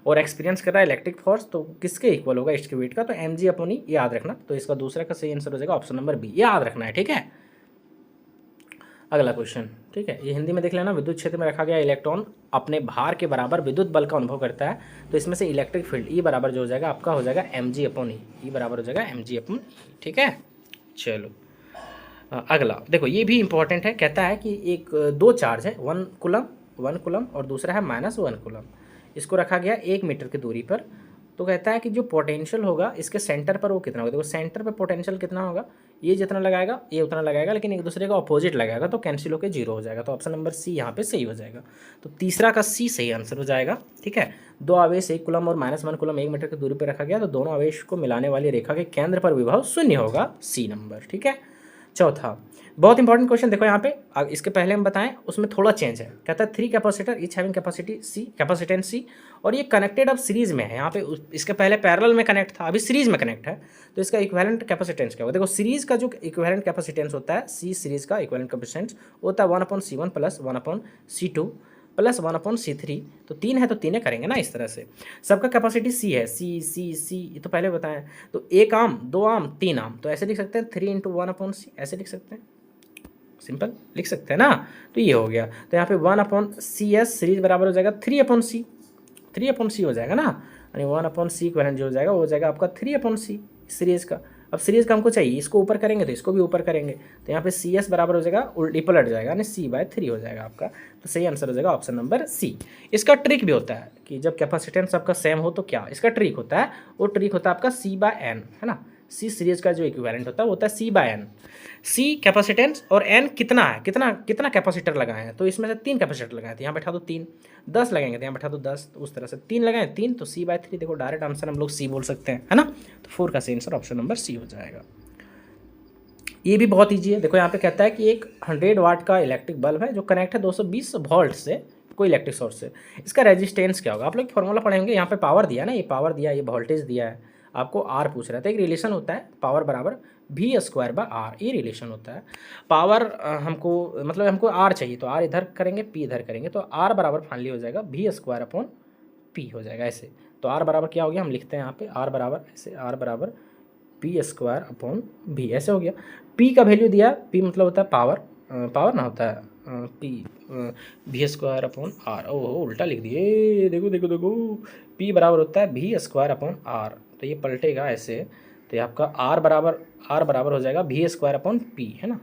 और एक्सपीरियंस कर रहा है इलेक्ट्रिक फोर्स, तो किसके इक्वल होगा इसके वेट का, तो mg/e, याद रखना। तो इसका दूसरा का सही आंसर हो जाएगा ऑप्शन नंबर बी, याद रखना है, ठीक है। अगला क्वेश्चन, ठीक है, ये हिंदी में देख लेना। विद्युत क्षेत्र में रखा गया इलेक्ट्रॉन अपने भार के बराबर विद्युत बल का अनुभव करता है, तो इसमें से इलेक्ट्रिक फील्ड ई बराबर जो हो जाएगा आपका हो जाएगा mg/e, ई बराबर हो जाएगा mg/e, ठीक है। चलो अगला देखो, ये भी इंपॉर्टेंट है। कहता है कि एक दो चार्ज है, 1 कूलम और दूसरा है -1 कूलम, इसको रखा गया 1 मीटर की दूरी पर। तो कहता है कि जो पोटेंशियल होगा इसके सेंटर पर वो कितना होगा। देखो सेंटर पर पोटेंशियल कितना होगा, ये जितना लगाएगा ये उतना लगाएगा, लेकिन एक दूसरे का ऑपोजिट लगाएगा तो कैंसिल होकर 0 हो जाएगा। तो ऑप्शन नंबर सी यहाँ पे सही हो जाएगा। तो तीसरा का सी सही आंसर हो जाएगा, ठीक है। दो आवेश 1 कूलम और -1 कूलम 1 मीटर की दूरी पर रखा गया, तो दोनों आवेश को मिलाने वाली रेखा के केंद्र पर विभव 0 होगा, सी नंबर, ठीक है। चौथा बहुत इंपॉर्टेंट क्वेश्चन, देखो यहाँ पे इसके पहले हम बताएं उसमें थोड़ा चेंज है। कहता है 3 capacitor each having capacity C, capacitance C, और ये कनेक्टेड अब सीरीज में है। यहाँ पे इसके पहले पैरेलल में कनेक्ट था, अभी सीरीज में कनेक्ट है, तो इसका इक्विवेलेंट कैपेसिटेंस क्या होगा। देखो सीरीज का जो इक्विवेलेंट कैपेसिटेंस होता है, सी सीरीज का इक्विवेलेंट कैपेसिटेंस होता है 1/C1 + 1/C2 + 1/C3। तो 3 है तो 3 करेंगे ना इस तरह से। सबका कैपेसिटी सी है, सी सी सी, ये तो पहले बताएं। तो 1 आम 2 आम 3 आम, तो ऐसे लिख सकते हैं 3 × 1/C, ऐसे लिख सकते हैं, सिंपल लिख सकते हैं ना। तो ये हो गया, तो यहाँ पे 1/CS सीरीज बराबर हो जाएगा 3/C, 3/C हो जाएगा ना, यानी 1/C इक्विवेलेंट जो हो जाएगा वो हो जाएगा आपका 3/C सीरीज का। अब सीरीज का हमको चाहिए, इसको ऊपर करेंगे तो इसको भी ऊपर करेंगे, तो यहाँ पे CS बराबर हो जाएगा उल्टी पलट जाएगा, यानी C/3 हो जाएगा आपका। तो सही आंसर हो जाएगा ऑप्शन नंबर सी। इसका ट्रिक भी होता है कि जब कैपेसिटेंस आपका सेम हो तो क्या इसका ट्रिक होता है, वो ट्रिक होता है आपका C/N, है ना। सी सीरीज का जो इक्विवेलेंट होता है वो होता है C/N। सी कैपेसिटेंस और एन कितना है, कितना कितना कैपेसिटर लगाए हैं, तो इसमें से 3 कैपेसिटर लगाए थे, यहाँ बैठा दो 3, 10 लगाएंगे तो यहाँ बैठा दो 10, तो उस तरह से 3 लगाए 3, तो C/3। देखो डायरेक्ट आंसर हम लोग सी बोल सकते हैं, है ना। तो 4 का सही आंसर ऑप्शन नंबर सी हो जाएगा। ये भी बहुत ईजी है। देखो यहाँ पे कहता है कि एक 100 वाट का इलेक्ट्रिक बल्ब है जो कनेक्ट है 220 वोल्ट से कोई इलेक्ट्रिक सोर्स से, इसका रेजिस्टेंस क्या होगा। आप लोग फॉर्मूला पढ़ेंगे, यहाँ पे पावर दिया ना, ये पावर दिया, ये वोल्टेज दिया है, आपको आर पूछ रहा था। एक रिलेशन होता है पावर बराबर V²/R, ये रिलेशन होता है। पावर हमको मतलब हमको आर चाहिए, तो आर इधर करेंगे पी इधर करेंगे, तो आर बराबर फाइनली हो जाएगा V²/P हो जाएगा ऐसे। तो आर बराबर क्या हो गया, हम लिखते हैं यहाँ पे आर बराबर ऐसे, आर बराबर P²/V ऐसे हो गया। P का वैल्यू दिया, P मतलब होता है पावर, पावर ना होता है P V²/R। ओह उल्टा लिख दिए, देखो देखो देखो, P बराबर होता है V²/R, तो ये पलटेगा ऐसे, तो ये आपका R बराबर हो जाएगा V²/P, है ना।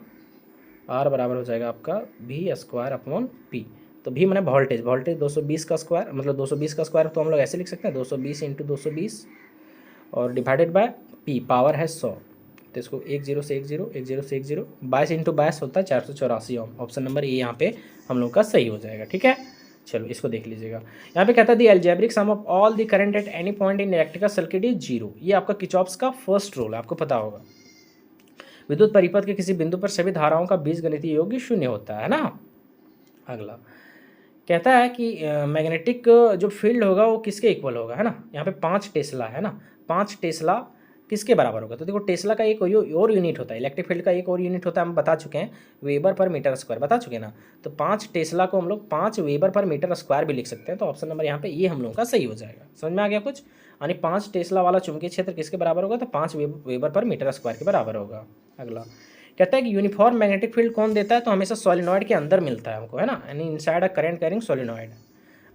R बराबर हो जाएगा आपका V²/P। तो V मैंने वोल्टेज 220 का स्क्वायर, मतलब 220 का स्क्वायर, तो हम लोग ऐसे लिख सकते हैं 220 × 220 और डिवाइडेड बाय P, पावर है 100, तो इसको 10 से 10 10 से 10 22 × 22 होता है 484 ओम। ऑप्शन नंबर ए यहाँ पे हम लोग का सही हो जाएगा, ठीक है। चलो इसको देख लीजिएगा, यहाँ पे कहता है the algebraic sum of all the current at any point in electrical circuit is 0। ये आपका किर्चॉफ्स का फर्स्ट रूल है, आपको पता होगा। विद्युत परिपथ के किसी बिंदु पर सभी धाराओं का बीजगणितीय योग 0 होता है ना। अगला कहता है कि मैग्नेटिक जो फील्ड होगा वो किसके इक्वल होगा, है ना। यहाँ पे 5 टेस्ला है ना, 5 टेस्ला किसके बराबर होगा। तो देखो टेस्ला का एक और यूनिट होता है, इलेक्ट्रिक फील्ड का एक और यूनिट होता है, हम बता चुके हैं, Wb/m², बता चुके हैं ना। तो 5 टेस्ला को हम लोग 5 Wb/m² भी लिख सकते हैं। तो ऑप्शन नंबर यहाँ पे ये हम लोग का सही हो जाएगा। समझ में आ गया कुछ, यानी 5 टेस्ला वाला चुंबकीय क्षेत्र किसके बराबर होगा, तो 5 Wb/m² के बराबर होगा। अगला कहता है कि यूनिफॉर्म मैग्नेटिक फील्ड कौन देता है, तो हमेशा सॉलिनॉइड के अंदर मिलता है हमको, है ना, यानी inside a current carrying solenoid.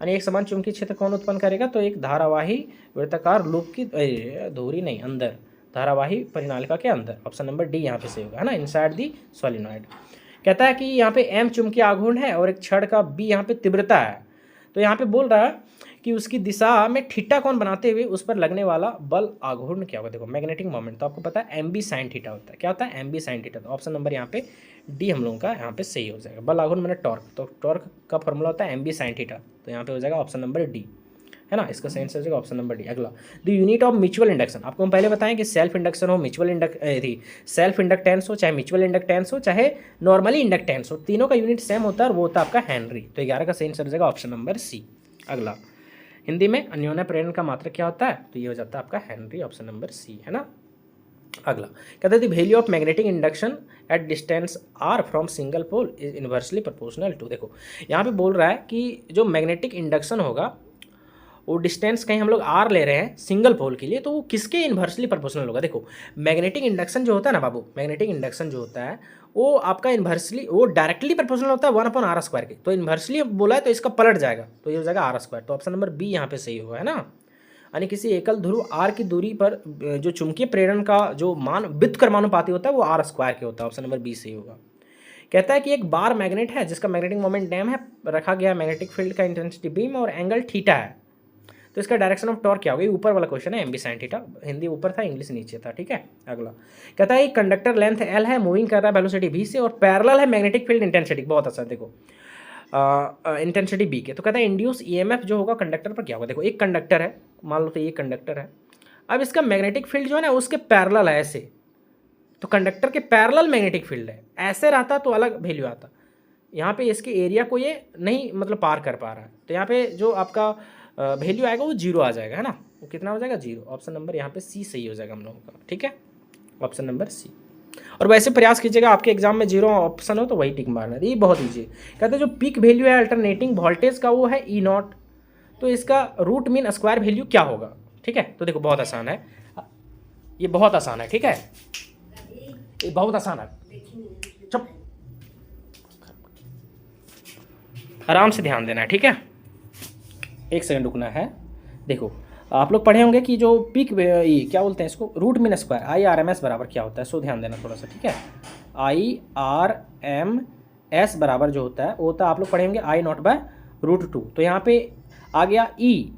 यानी एक समान चुंबकीय क्षेत्र कौन उत्पन्न करेगा, तो एक धारावाही वृत्ताकार लूप की धुरी नहीं, अंदर धारावाही परिनालिका के अंदर। ऑप्शन नंबर डी यहाँ पे सही होगा, है ना, इनसाइड दी सॉलिनॉइड। कहता है कि यहाँ पे M चुंबकीय आघूर्ण है और एक छड़ का B यहाँ पे तीव्रता है। तो यहाँ पे बोल रहा है कि उसकी दिशा में थीटा कोण बनाते हुए उस पर लगने वाला बल आघूर्ण क्या होगा। देखो मैग्नेटिक मोमेंट तो आपको पता है MB sin थीटा होता है, क्या होता है MB sin थीटा। तो ऑप्शन नंबर यहाँ पे डी हम लोगों का यहाँ पे सही हो जाएगा। बल आघूर्ण मैंने टॉर्क, तो टॉर्क का फॉर्मूला होता है MB sin थीटा, तो यहाँ पे हो जाएगा ऑप्शन नंबर डी, है ना। इसका सही आंसर हो जाएगा ऑप्शन नंबर डी। अगला the unit of mutual induction, आपको हम पहले बताएं कि सेल्फ इंडक्शन हो, सेल्फ इंडक्टेंस हो, चाहे म्यूचुअल इंडक्टेंस हो, चाहे नॉर्मली इंडक्टेंस हो, तीनों का यूनिट सेम होता है और वो होता है आपका हेनरी। तो 11 का सही आंसर हो जाएगा ऑप्शन नंबर सी। अगला हिंदी में अन्योन्य प्रेरण का मात्रक क्या होता है, तो ये हो जाता है आपका हेनरी, ऑप्शन नंबर सी, है ना। अगला कहते हैं the value of magnetic induction at distance R from single pole is inversely proportional to. देखो यहाँ पे बोल रहा है कि जो मैग्नेटिक इंडक्शन होगा वो डिस्टेंस कहीं हम लोग आर ले रहे हैं सिंगल पोल के लिए, तो वो किसके इन्वर्सली प्रोपोर्शनल होगा। देखो मैग्नेटिक इंडक्शन जो होता है ना बाबू, मैग्नेटिक इंडक्शन जो होता है वो आपका इन्वर्सली वो डायरेक्टली प्रोपोर्शनल होता है 1/r² के, तो इन्वर्सली बोला है तो इसका पलट जाएगा, तो ये हो जाएगा r²। तो ऑप्शन नंबर बी यहाँ पे सही होगा, है ना। यानी किसी एकल ध्रुव r की दूरी पर जो चुंबकीय प्रेरण का जो मान व्युत्क्रमानुपाती होता है वो r² के होता है। ऑप्शन नंबर बी सही होगा। कहता है कि एक बार मैग्नेट है जिसका मैग्नेटिक मोमेंट m है, रखा गया मैग्नेटिक फील्ड का इंटेंसिटी बीम और एंगल थीटा है, तो इसका डायरेक्शन ऑफ टॉर्क क्या होगा। ये ऊपर वाला क्वेश्चन है, M B sine theta, Hindi ऊपर था इंग्लिश नीचे था, ठीक है। अगला कहता है एक कंडक्टर लेंथ एल है, मूविंग कर रहा है वेलोसिटी v से और पैरेलल है मैग्नेटिक फील्ड इंटेंसिटी, बहुत अच्छा देखो इंटेंसिटी b के। तो कहता है इंड्यूस ईएमएफ जो होगा कंडक्टर पर क्या होगा। देखो एक कंडक्टर है, मान लो तो ये कंडक्टर है, अब इसका मैग्नेटिक फील्ड जो है ना उसके पैरेलल है ऐसे, तो कंडक्टर के पैरेलल मैग्नेटिक फील्ड है, ऐसे रहता तो अलग वैल्यू आता। यहाँ पे इसके एरिया को ये नहीं मतलब पार कर पा रहा है, तो यहाँ पे जो आपका वैल्यू आएगा वो 0 आ जाएगा, है ना। वो कितना हो जाएगा 0। ऑप्शन नंबर यहाँ पे सी सही हो जाएगा हम लोगों का, ठीक है, ऑप्शन नंबर सी। और वैसे प्रयास कीजिएगा आपके एग्जाम में 0 ऑप्शन हो तो वही टिक मारना है, ये बहुत ईजी। कहते हैं जो पीक वैल्यू है अल्टरनेटिंग वोल्टेज का वो है E0, तो इसका रूट मीन स्क्वायर वैल्यू क्या होगा, ठीक है। तो देखो बहुत आसान है, ये बहुत आसान है, ठीक है, ये बहुत आसान है, चुप आराम से ध्यान देना है, ठीक है, एक सेकंड रुकना है। देखो आप लोग पढ़े होंगे कि जो पीक ये क्या बोलते हैं इसको, रूट मीन स्क्वायर IRMS बराबर क्या होता है, सो ध्यान देना थोड़ा सा, ठीक है। IRMS बराबर जो होता है वो होता है, आप लोग पढ़े होंगे I0/√2, तो यहाँ पे आ गया E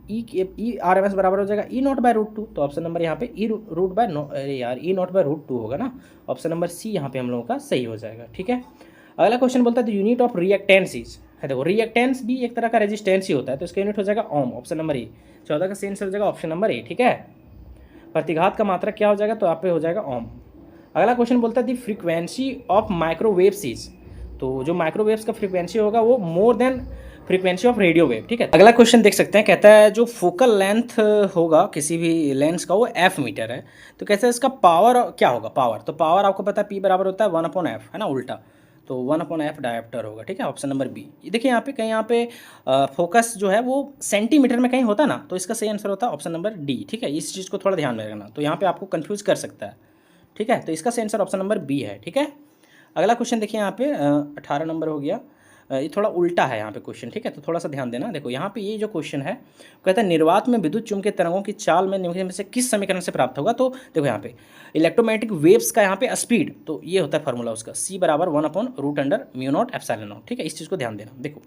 RMS बराबर हो जाएगा E0/√2, तो ऑप्शन नंबर यहाँ पे E0/√2 होगा ना। ऑप्शन नंबर सी यहाँ पे हम लोगों का सही हो जाएगा, ठीक है। अगला क्वेश्चन बोलता है the unit of reactance is, है देखो रिएक्टेंस भी एक तरह का रेजिस्टेंस ही होता है, तो इसका यूनिट हो जाएगा ओम। ऑप्शन नंबर ए, 14 का सेंस हो जाएगा ऑप्शन नंबर ए, ठीक है। प्रतिघात का मात्रक क्या हो जाएगा, तो आप पे हो जाएगा ओम। अगला क्वेश्चन बोलता है the frequency of microwaves is, तो जो माइक्रोवेव्स का फ्रीक्वेंसी होगा वो more than frequency of radio wave, ठीक है। अगला क्वेश्चन देख सकते हैं, कहता है जो फोकल लेंथ होगा किसी भी लेंस का वो f मीटर है, तो कैसे इसका पावर क्या होगा, पावर, तो पावर आपको पता है P बराबर होता है 1/f, है ना, उल्टा, तो 1/f डायोप्टर होगा, ठीक है। Option number B. देखिए यहाँ पे कहीं यहाँ पे फोकस जो है वो सेंटीमीटर में कहीं होता ना, तो इसका सही आंसर होता है ऑप्शन नंबर डी, ठीक है। इस चीज़ को थोड़ा ध्यान में रखना, तो यहाँ पे आपको कंफ्यूज कर सकता है, ठीक है, तो इसका सही आंसर ऑप्शन नंबर बी है, ठीक है। अगला क्वेश्चन देखिए यहाँ पे 18 नंबर हो गया, ये थोड़ा उल्टा है यहाँ पे क्वेश्चन, ठीक है, तो थोड़ा सा ध्यान देना। देखो यहाँ पे ये जो क्वेश्चन है कहता है निर्वात में विद्युत चुम्बकीय तरंगों की चाल में निम्नलिखित में से किस समीकरण से प्राप्त होगा, तो देखो यहाँ पे इलेक्ट्रोमैग्नेटिक वेव्स का यहाँ पे स्पीड, तो ये होता है फार्मूला उसका C बराबर 1/√μ0ε0, ठीक है, इस चीज़ को ध्यान देना। देखो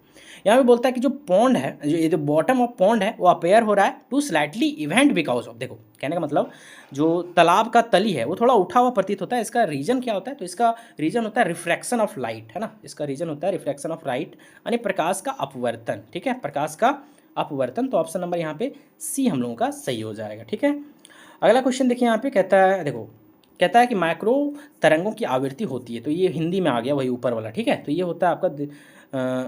यहाँ पे बोलता है कि जो पॉन्ड है, जो ये जो बॉटम ऑफ पॉन्ड है वो अपेयर हो रहा है to slightly event because of, देखो कहने का मतलब जो तालाब का तली है वो थोड़ा उठा हुआ प्रतीत होता है, इसका रीजन क्या होता है, तो इसका रीजन होता है रिफ्रैक्शन ऑफ लाइट, है ना, इसका रीजन होता है रिफ्रैक्शन ऑफ लाइट यानी प्रकाश का अपवर्तन, ठीक है, प्रकाश का अपवर्तन, तो ऑप्शन नंबर यहाँ पे सी हम लोगों का सही हो जाएगा, ठीक है। अगला क्वेश्चन देखिए यहाँ पे कहता है, देखो कहता है कि माइक्रो तरंगों की आवृत्ति होती है, तो ये हिंदी में आ गया वही ऊपर वाला, ठीक है, तो ये होता है आपका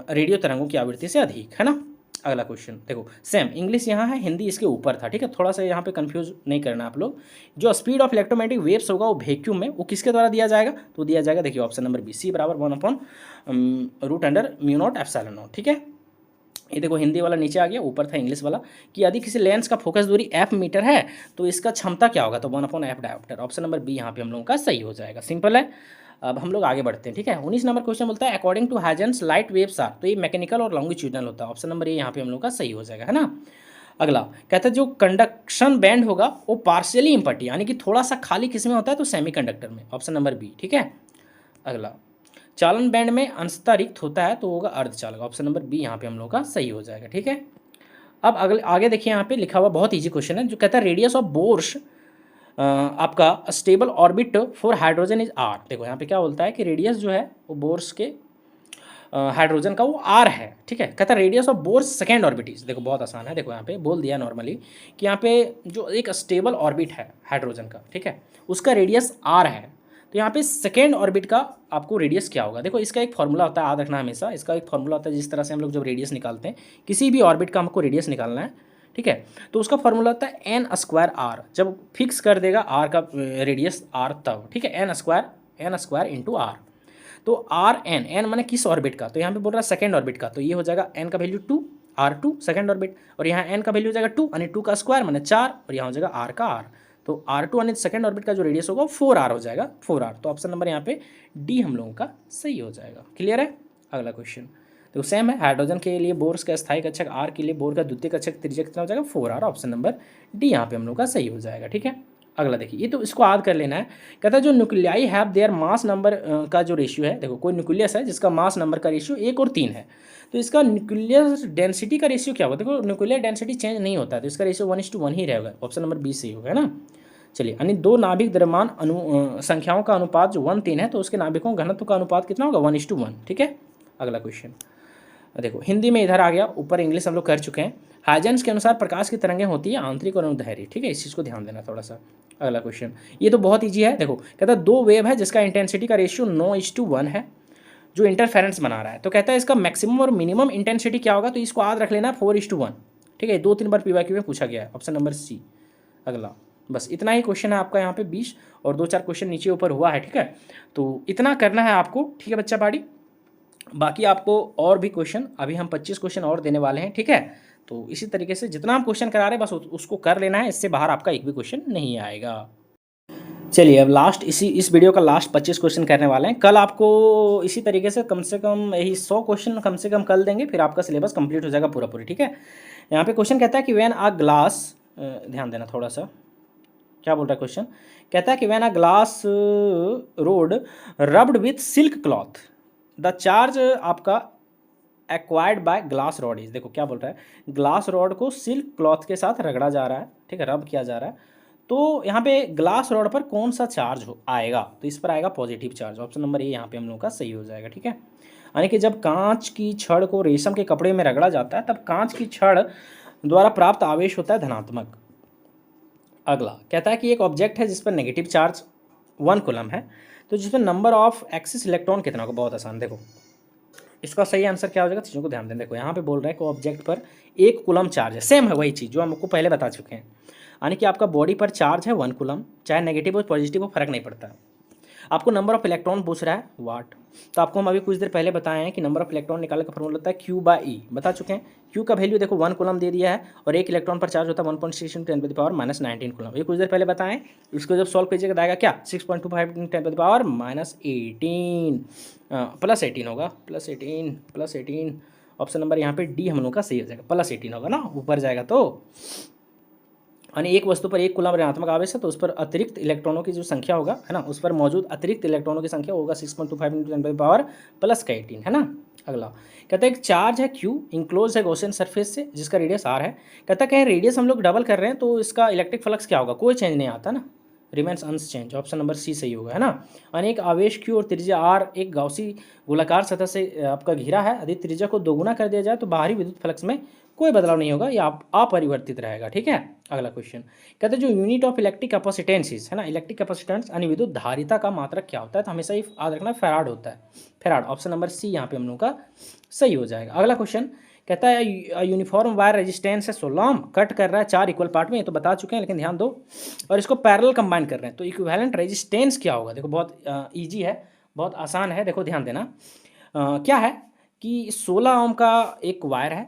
रेडियो तरंगों की आवृत्ति से अधिक, है ना। अगला क्वेश्चन देखो सेम इंग्लिश यहाँ है, हिंदी इसके ऊपर था, ठीक है, थोड़ा सा यहाँ पे कंफ्यूज नहीं करना आप लोग। जो स्पीड ऑफ इलेक्ट्रोमैग्नेटिक वेव्स होगा वो वैक्यूम में वो किसके द्वारा दिया जाएगा, तो दिया जाएगा, देखिए ऑप्शन नंबर बी C बराबर 1/√μ0ε0, ठीक है। ये देखो हिंदी वाला नीचे आ गया, ऊपर था इंग्लिश वाला, कि यदि किसी लेंस का फोकस दूरी f मीटर है तो इसका क्षमता क्या होगा, तो 1/f dioptre, option number B यहाँ पे हम लोगों का सही हो जाएगा, सिंपल है। अब हम लोग आगे बढ़ते हैं, ठीक है। 19 नंबर क्वेश्चन बोलता है according to Huygens light waves are, तो ये मैकेनिकल और लॉन्गिट्यूडनल होता है, ऑप्शन नंबर ए यहाँ पे हम लोग का सही हो जाएगा, है ना। अगला कहता है जो कंडक्शन बैंड होगा वो पार्शियली इम्पटी यानी कि थोड़ा सा खाली किस में होता है, तो सेमीकंडक्टर में, ऑप्शन नंबर बी, ठीक है। अगला चालन बैंड में अंशतः रिक्त होता है तो होगा अर्धचालक, ऑप्शन नंबर बी यहाँ पे हम लोग का सही हो जाएगा, ठीक है। अब अगले आगे देखिए यहाँ पे लिखा हुआ बहुत ईजी क्वेश्चन है, जो कहता है रेडियस ऑफ बोर्स आपका stable orbit for hydrogen is R, देखो यहाँ पे क्या बोलता है कि रेडियस जो है वो बोर्स के हाइड्रोजन का वो आर है, ठीक है। कहता है radius of bourse second orbit is, देखो बहुत आसान है, देखो यहाँ पे बोल दिया नॉर्मली कि यहाँ पे जो एक स्टेबल ऑर्बिट है हाइड्रोजन का, ठीक है, उसका रेडियस आर है, तो यहाँ पे सेकेंड ऑर्बिट का आपको रेडियस क्या होगा। देखो इसका एक फॉर्मूला होता है, याद रखना हमेशा, इसका एक फॉर्मूला होता है, जिस तरह से हम लोग जब रेडियस निकालते हैं किसी भी ऑर्बिट का हमको रेडियस निकालना है, ठीक है, तो उसका फॉर्मूला होता है n²r, जब फिक्स कर देगा r का रेडियस r तब, ठीक है, n² इंटू r, तो n माने किस ऑर्बिट का, तो यहाँ पे बोल रहा है सेकेंड ऑर्बिट का, तो ये हो जाएगा n का वैल्यू 2 r2 सेकेंड ऑर्बिट, और यहाँ n का वैल्यू हो जाएगा 2 यानी 2 का स्क्वायर माने 4, और यहाँ हो जाएगा r का r, तो R2 यानी सेकेंड ऑर्बिट का जो रेडियस होगा वो 4r हो जाएगा, 4r। तो ऑप्शन नंबर यहाँ पे डी हम लोगों का सही हो जाएगा। क्लियर है। अगला क्वेश्चन तो सेम है, हाइड्रोजन के लिए बोर का स्थायी कक्षक r के लिए बोर का द्वितीय कक्षक त्रिज्या कितना हो जाएगा 4r। ऑप्शन नंबर डी यहाँ पे हम लोग का सही हो जाएगा। ठीक है। अगला देखिए, ये तो इसको याद कर लेना है। कहता है जो nuclei have their mass number का जो रेशियो है, देखो कोई न्यूक्लियस है जिसका मास नंबर का रेशियो 1 और 3 है, तो इसका न्यूक्लियर डेंसिटी का रेशियो क्या होगा। देखो न्यूक्लियर डेंसिटी चेंज नहीं होता है, तो इसका रेशियो 1:1 ही रहेगा। ऑप्शन नंबर बी सही होगा, है ना। चलिए, यानी दो नाभिक द्रव्यमान संख्याओं का अनुपात जो 1:3 है, तो उसके नाभिकों घनत्व का अनुपात कितना होगा 1:1। ठीक है। अगला क्वेश्चन देखो, हिंदी में इधर आ गया, ऊपर इंग्लिश हम लोग कर चुके हैं। हाइजेंस के अनुसार प्रकाश की तरंगें होती है आंतरिक और अनुदैर्घ्य। ठीक है, इस चीज़ को ध्यान देना थोड़ा सा। अगला क्वेश्चन, ये तो बहुत ईजी है। देखो कहता है दो वेव है जिसका इंटेंसिटी का रेशियो 9:1 है, जो इंटरफेरेंस बना रहा है। तो कहता है इसका मैक्सिमम और मिनिमम इंटेंसिटी क्या होगा, तो इसको याद रख लेना 4:1। ठीक है, 2-3 बार PYQ में पूछा गया है। Option number C. अगला बस इतना ही क्वेश्चन है आपका यहाँ पे 20, और 2-4 क्वेश्चन नीचे ऊपर हुआ है। ठीक है, तो इतना करना है आपको। ठीक है बच्चा पाड़ी, बाकी आपको और भी क्वेश्चन, अभी हम 25 क्वेश्चन और देने वाले हैं। ठीक है, तो इसी तरीके से जितना हम क्वेश्चन करा रहे हैं बस उसको कर लेना है, इससे बाहर आपका एक भी क्वेश्चन नहीं आएगा। चलिए, अब लास्ट इस वीडियो का लास्ट 25 क्वेश्चन करने वाले हैं। कल आपको इसी तरीके से कम यही 100 क्वेश्चन कम से कम कल देंगे, फिर आपका सिलेबस कंप्लीट हो जाएगा पूरा पूरी। ठीक है, यहाँ पे क्वेश्चन कहता है कि व्हेन अ ग्लास, ध्यान देना थोड़ा सा, क्या बोल रहा है क्वेश्चन। कहता है कि when a glass rod rubbed with silk cloth the charge आपका acquired by glass rod is. देखो क्या बोल रहा है, ग्लास रॉड को सिल्क क्लॉथ के साथ रगड़ा जा रहा है। ठीक है, रब किया जा रहा है, तो यहाँ पे ग्लास रॉड पर कौन सा चार्ज आएगा, तो इस पर आएगा positive charge. Option number A यहाँ पे हम लोग का सही हो जाएगा। ठीक है, यानी कि जब कांच की छड़ को रेशम के कपड़े में रगड़ा जाता है, तब कांच की छड़ द्वारा प्राप्त आवेश होता है धनात्मक। अगला कहता है कि एक ऑब्जेक्ट है जिस पर नेगेटिव चार्ज 1 कूलम है, तो जिसमें नंबर ऑफ एक्सिस इलेक्ट्रॉन कितना होगा। बहुत आसान, देखो इसका सही आंसर क्या हो जाएगा, चीज़ों को ध्यान दें। देखो यहाँ पे बोल रहा है कि ऑब्जेक्ट पर 1 कूलम चार्ज है, सेम है वही चीज़ जो हम आपको पहले बता चुके हैं। यानी कि आपका बॉडी पर चार्ज है 1 कूलम, चाहे नेगेटिव हो पॉजिटिव हो फर्क नहीं पड़ता। आपको नंबर ऑफ इलेक्ट्रॉन पूछ रहा है वाट, तो आपको हम अभी कुछ देर पहले बताए हैं कि नंबर ऑफ इलेक्ट्रॉन निकालने का फॉर्मूला होता है Q/E, बता चुके हैं। Q का वैल्यू देखो 1 कूलम दे दिया है, और 1 इलेक्ट्रॉन पर चार्ज होता है 1.6 × 10⁻⁻19 कूलम। ये कुछ देर पहले बताएं। इसको जब सॉल्व कीजिएगा तो आएगा क्या 6.25 × 10⁻−18 +18 होगा, +18 ऑप्शन नंबर यहाँ पे डी हम लोग का सही हो जाएगा। +18 होगा ना, ऊपर जाएगा तो, यानी एक वस्तु पर 1 कूलम ऋणात्मक आवेश है, तो उस पर अतिरिक्त इलेक्ट्रॉनों की जो संख्या होगा, है ना, उस पर मौजूद अतिरिक्त इलेक्ट्रॉनों की संख्या होगा 6.25 × 10⁻+18, है ना। अगला कहता है एक चार्ज है Q इंक्लोज है गॉसियन सरफेस से, जिसका रेडियस R है। कहता है रेडियस हम लोग डबल कर रहे हैं, तो इसका इलेक्ट्रिक फ्लक्स क्या होगा, कोई चेंज नहीं आता ना, remains unchanged. Option number C सही होगा, है ना। अनेक आवेश Q और त्रिज्या R एक गॉसी गोलाकार सतह से आपका घिरा है। यदि त्रिज्या को दोगुना कर दिया जाए तो बाहरी विद्युत फ्लक्स में कोई बदलाव नहीं होगा, या अपरिवर्तित रहेगा। ठीक है, अगला क्वेश्चन कहते हैं जो यूनिट ऑफ इलेक्ट्रिक कैपेसिटेंस है ना, इलेक्ट्रिक कैपेसिटेंस यानी विद्युत धारिता का मात्रक क्या होता है, तो हमेशा ही याद रखना फैराड होता है, फैराड। ऑप्शन नंबर सी यहाँ पे हम लोग का सही हो जाएगा। अगला क्वेश्चन कहता है यूनिफॉर्म वायर रेजिस्टेंस है 16 ओम, कट कर रहा है 4 इक्वल पार्ट में, ये तो बता चुके हैं, लेकिन ध्यान दो, और इसको पैरेलल कंबाइन कर रहे हैं, तो इक्विवेलेंट रेजिस्टेंस क्या होगा। देखो बहुत ईजी है, बहुत आसान है। देखो ध्यान देना, क्या है कि 16 ओम का एक वायर है,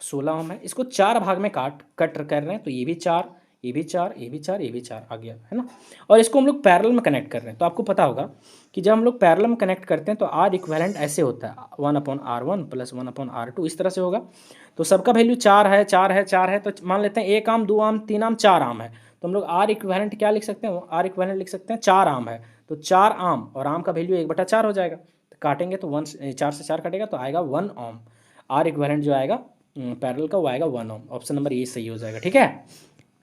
16 ओम है, इसको 4 भाग में कट कर रहे हैं, तो ये भी 4, ये भी 4, ये भी 4, ये भी 4 आ गया, है ना। और इसको हम लोग पैरेलल में कनेक्ट कर रहे हैं, तो आपको पता होगा कि जब हम लोग पैरेलल में कनेक्ट करते हैं तो R इक्विवेलेंट ऐसे होता है 1/R1 + 1/R2, इस तरह से होगा। तो सबका वैल्यू 4 है, 4 है, 4 है, तो मान लेते हैं 1 आम, 2 आम, 3 आम, 4 आम है, तो हम लोग R इक्विवेलेंट क्या लिख सकते हैं, R इक्विवेलेंट लिख सकते हैं 4 आम है, तो 4 आम, और आम का वैल्यू 1/4 हो जाएगा, तो काटेंगे तो 4 से 4 कटेगा तो आएगा 1 ओम। R इक्विवेलेंट जो आएगा पैरेलल का वो आएगा 1 ओम। ऑप्शन नंबर ये सही हो जाएगा। ठीक है,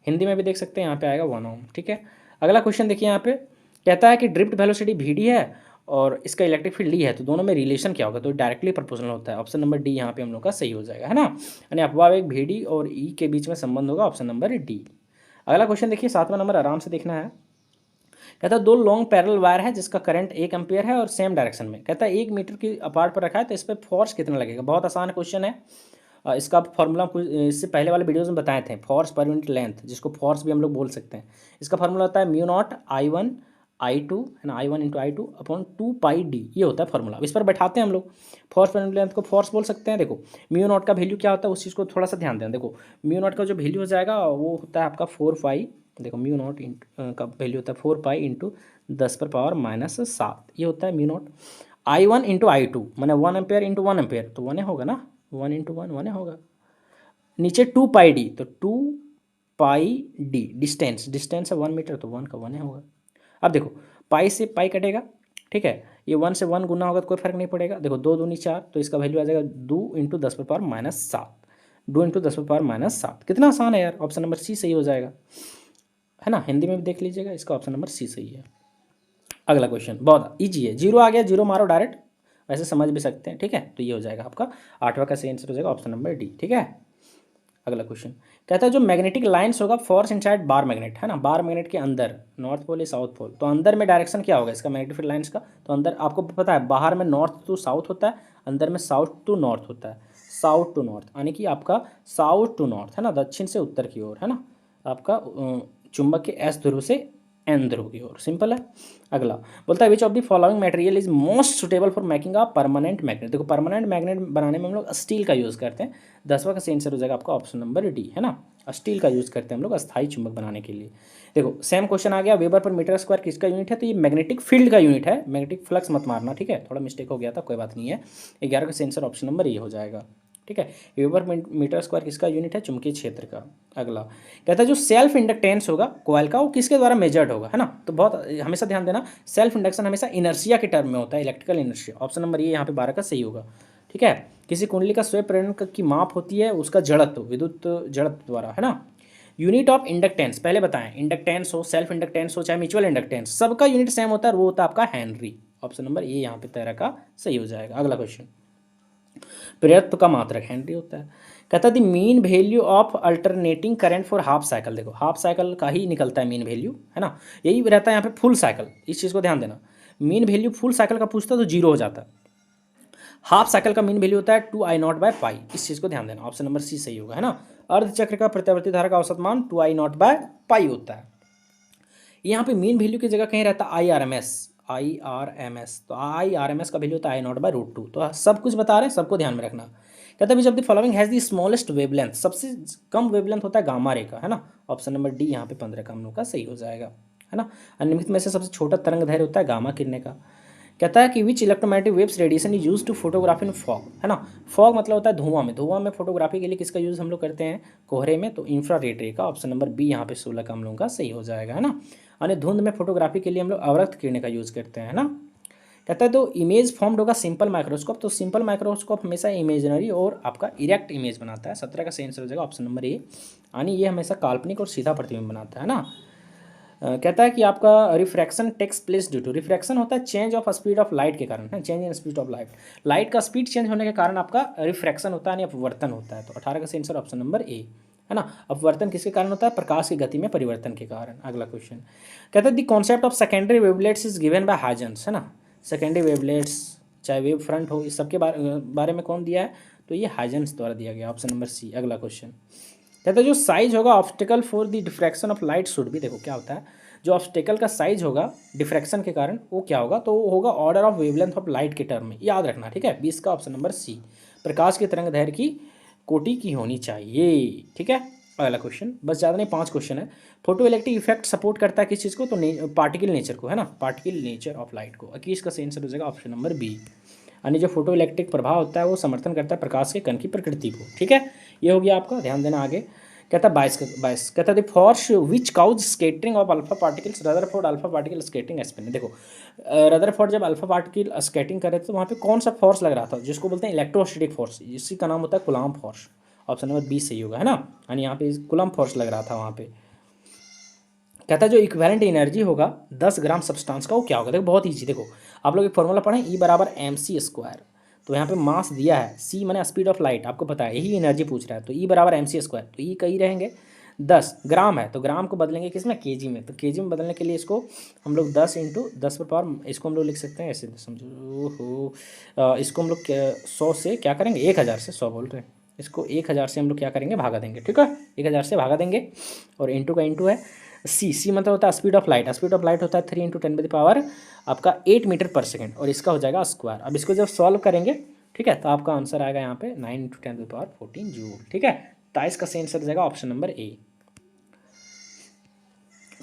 हिंदी में भी देख सकते हैं, यहाँ पे आएगा 1 ओम। ठीक है, अगला क्वेश्चन देखिए, यहाँ पे कहता है कि ड्रिफ्ट वेलोसिटी VD है और इसका इलेक्ट्रिक फील्ड E है, तो दोनों में रिलेशन क्या होगा, तो डायरेक्टली प्रोपोर्शनल होता है। ऑप्शन नंबर डी यहाँ पे हम लोग का सही हो जाएगा, है ना, यानी अपवावेग VD और E के बीच में संबंध होगा। Option number D. अगला क्वेश्चन देखिए, 7वां नंबर, आराम से देखना है। कहता है 2 लॉन्ग पैरेलल वायर है जिसका करंट 1 एम्पियर है और सेम डायरेक्शन में। कहता है 1 मीटर की अपार्ट पर रखा है, तो इस पर फोर्स कितना लगेगा। बहुत आसान क्वेश्चन है, इसका फॉर्मूला कुछ इससे पहले वाले वीडियोस में बताए थे, फोर्स पर यूनिट लेंथ, जिसको फोर्स भी हम लोग बोल सकते हैं। इसका फॉर्मूला होता है μ0I1I2, है ना, I1 × I2/2πd, ये होता है फॉर्मूला। इस पर बैठाते हैं हम लोग, फोर्स पर यूनिट लेंथ को फोर्स बोल सकते हैं। देखो μ0 का वैल्यू क्या होता है, उस चीज़ को थोड़ा सा ध्यान दें। देखो μ0 का जो वैल्यू हो जाएगा वो होता है आपका 4π देखो म्यू नॉट का वैल्यू होता है 4 पाई इंटू 10⁻⁻7, ये होता है mu naught. I1 into I2 मैंने 1 एम्पेयर इंटू 1 एम्पेयर, तो 1 होगा ना, 1 इंटू 1 1 होगा। नीचे 2 पाई डी, तो 2 पाई डी डिस्टेंस, डिस्टेंस है 1 मीटर, तो 1 का 1 होगा। अब देखो पाई से पाई कटेगा, ठीक है, ये 1 से 1 गुना होगा तो कोई फर्क नहीं पड़ेगा। देखो 2 दूनी 4, तो इसका वैल्यू आ जाएगा 2 इंटू 10⁻⁻7, 2 इंटू 10⁻�7। कितना आसान है यार, ऑप्शन नंबर सी सही हो जाएगा, है ना। हिंदी में भी देख लीजिएगा, इसका ऑप्शन नंबर सी सही है। अगला क्वेश्चन बहुत इजी है, जीरो आ गया, जीरो मारो डायरेक्ट, वैसे समझ भी सकते हैं, ठीक है। तो ये हो जाएगा आपका 8वां का सही आंसर हो जाएगा ऑप्शन नंबर डी, ठीक है। अगला क्वेश्चन कहता है जो मैग्नेटिक लाइन्स होगा फोर्स इनसाइड बार मैग्नेट, है ना, बार मैग्नेट के अंदर, नॉर्थ पोल या साउथ पोल, तो अंदर में डायरेक्शन क्या होगा इसका मैग्नेटिक फील्ड लाइन्स का, तो अंदर आपको पता है बाहर में नॉर्थ टू साउथ होता है, अंदर में साउथ टू नॉर्थ होता है, साउथ टू नॉर्थ, यानी कि आपका साउथ टू नॉर्थ, है ना, दक्षिण से उत्तर की ओर, है ना, आपका चुंबक के एस ध्रुव से एन ध्रुव की ओर, सिंपल है। अगला बोलता है which of the following material is most suitable for making a permanent magnet, देखो परमानेंट मैग्नेट बनाने में हम लोग स्टील का यूज़ करते हैं, 10वां का सही आंसर हो जाएगा आपका ऑप्शन नंबर डी, है ना, स्टील का यूज़ करते हैं हम लोग अस्थायी चुंबक बनाने के लिए। देखो सेम क्वेश्चन आ गया, वेबर पर मीटर स्क्वायर किसका यूनिट है, तो ये मैग्नेटिक फील्ड का यूनिट है, मैग्नेटिक फ्लक्स मत मारना, ठीक है, थोड़ा मिस्टेक हो गया था, कोई बात नहीं है। 11 का सही आंसर ऑप्शन नंबर ए हो जाएगा, ठीक है। वेबर मीटर स्क्वायर किसका यूनिट है, चुंबकीय क्षेत्र का। अगला कहता है जो सेल्फ इंडक्टेंस होगा कॉइल का वो किसके द्वारा मेजर्ड होगा, है ना, तो बहुत हमेशा ध्यान देना, सेल्फ इंडक्शन हमेशा इनर्शिया के टर्म में होता है, इलेक्ट्रिकल इनर्शिया, ऑप्शन नंबर ये यहाँ पे 12 का सही होगा, ठीक है। किसी कुंडली का स्वयं प्रेरण की माप होती है उसका जड़त्व, विद्युत जड़त्व द्वारा, है ना। यूनिट ऑफ इंडक्टेंस पहले बताएं, इंडक्टेंस हो, सेल्फ इंडक्टेंस हो, चाहे म्यूचुअल इंडक्टेंस, सबका यूनिट सेम होता है, वो होता है आपका हेनरी, ऑप्शन नंबर ये यहाँ पे 13 का सही हो जाएगा। अगला क्वेश्चन प्रेरत्व का मात्रक हेनरी होता है। कहता है the mean value of alternating current for half cycle, देखो हाफ साइकिल का ही निकलता है मीन वैल्यू, है ना, यही रहता है यहाँ पे फुल साइकिल, इस चीज़ को ध्यान देना, मीन वैल्यू फुल साइकिल का पूछता तो जीरो हो जाता है, हाफ साइकिल का मीन वैल्यू होता है 2I0/पाई, इस चीज़ को ध्यान देना, ऑप्शन नंबर सी सही होगा, है ना। अर्धचक्र का प्रत्यावर्ती धारा का औसत मान 2I0/पाई होता है। यहाँ पे मीन वैल्यू की जगह कहीं रहता है आई आर एम एस, तो IRMS का वैल्यू होता है I0/√2, तो सब कुछ बता रहे हैं, सबको ध्यान में रखना। कहता है जब the following has the smallest wavelength, सबसे कम वेवलेंथ होता है गामा रे का, है ना, ऑप्शन नंबर डी यहाँ पे 15 का हम लोग का सही हो जाएगा, है ना। निम्नलिखित में से सबसे छोटा तरंग दैर्घ्य होता है गामा किरणें का। कहता है कि which electromagnetic waves radiation is use to photography in fog, है ना, फॉग मतलब होता है धुआं में, धुआं में फोटोग्राफी के लिए किसका यूज़ हम लोग करते हैं, कोहरे में, तो इंफ्रारेड रे का, ऑप्शन नंबर बी यहाँ पे 16 का हम लोगों का सही हो जाएगा, है ना। यानी धुंध में फोटोग्राफी के लिए हम लोग अवरक्त किरणें का यूज़ करते हैं, है ना। कहता है तो इमेज फॉर्म्ड होगा सिंपल माइक्रोस्कोप, तो सिंपल माइक्रोस्कोप हमेशा इमेजनरी और आपका इरेक्ट इमेज बनाता है, 17 का सही आंसर हो जाएगा ऑप्शन नंबर ए, यानी ये हमेशा काल्पनिक और सीधा प्रतिबिंब बनाता है ना। कहता है कि आपका refraction takes place due to, refraction होता है change of speed of light के कारण, है, change in speed of light, light का स्पीड चेंज होने के कारण आपका रिफ्रैक्शन होता है, यानी अपवर्तन होता है, तो 18 का सही आंसर ऑप्शन नंबर ए, है ना। अपवर्तन किसके कारण होता है, प्रकाश की गति में परिवर्तन के कारण। अगला क्वेश्चन कहता है the concept of secondary wavelets is given by Huygens, है ना, सेकेंडरी वेवलेट्स चाहे वेव फ्रंट हो, इस सब के बारे में कौन दिया है, तो ये हाइजेंस द्वारा दिया गया, ऑप्शन नंबर सी। अगला क्वेश्चन कहता है जो साइज होगा obstacle for the diffraction of light should भी, देखो क्या होता है, जो ऑब्स्टिकल का साइज होगा डिफ्रैक्शन के कारण वो क्या होगा, तो वो होगा order of wavelength of light के टर्म में, याद रखना, ठीक है, 20 का ऑप्शन नंबर सी, प्रकाश की तरंग दैर्घ्य की कोटि की होनी चाहिए, ठीक है। अगला क्वेश्चन बस ज़्यादा नहीं, 5 क्वेश्चन है। फोटो इलेक्ट्रिक इफेक्ट सपोर्ट करता है किस चीज़ को, तो पार्टिकल नेचर को, है ना, पार्टिकल नेचर ऑफ लाइट को, 21 का सही आंसर हो जाएगा ऑप्शन नंबर बी, यानी जो फोटो इलेक्ट्रिक प्रभाव होता है वो समर्थन करता है प्रकाश के कण की प्रकृति को, ठीक है। ये हो गया आपका, ध्यान देना आगे। कहता है 22 कहता है force which cause scattering of alpha particles, Rutherford alpha particle scattering experiment, देखो रदरफोर्ड जब अल्फा पार्टिकल स्केटिंग कर रहे थे तो वहाँ पे कौन सा फोर्स लग रहा था, जिसको बोलते हैं इलेक्ट्रोस्टैटिक फोर्स, इसी का नाम होता है Coulomb force, option number B सही होगा, है ना, यानी यहाँ पे कूलम्ब फोर्स लग रहा था वहाँ पे। कहता है जो इक्विवेलेंट एनर्जी होगा 10 ग्राम सब्सटेंस का वो क्या होगा, देखो बहुत ईजी, देखो आप लोग एक फॉर्मूला पढ़ें, E = mc², तो यहाँ पे मास दिया है, c माने स्पीड ऑफ लाइट, आपको पता है यही एनर्जी पूछ रहा है, तो E = mc², तो ई कहीं रहेंगे 10 ग्राम है, तो ग्राम को बदलेंगे किसमें, केजी में, तो केजी में बदलने के लिए इसको हम लोग 10 × 10⁻, इसको हम लोग लिख सकते हैं ऐसे, समझो हो, इसको हम लोग 100 से क्या करेंगे, 1000 से, 100 बोल रहे हैं, इसको 1000 से हम लोग क्या करेंगे, भागा देंगे, ठीक है, 1000 से भागा देंगे, और इंटू का इंटू है सी मतलब होता है speed of light, speed of light होता है 3 × 10⁻⁸ आपका 8 मीटर पर सेकेंड, और इसका हो जाएगा स्क्वायर। अब इसको जब सॉल्व करेंगे, ठीक है, तो आपका आंसर आएगा यहाँ पे 9 × 10⁻14 जूल, ठीक है, 23 का सही आंसर हो जाएगा ऑप्शन नंबर ए।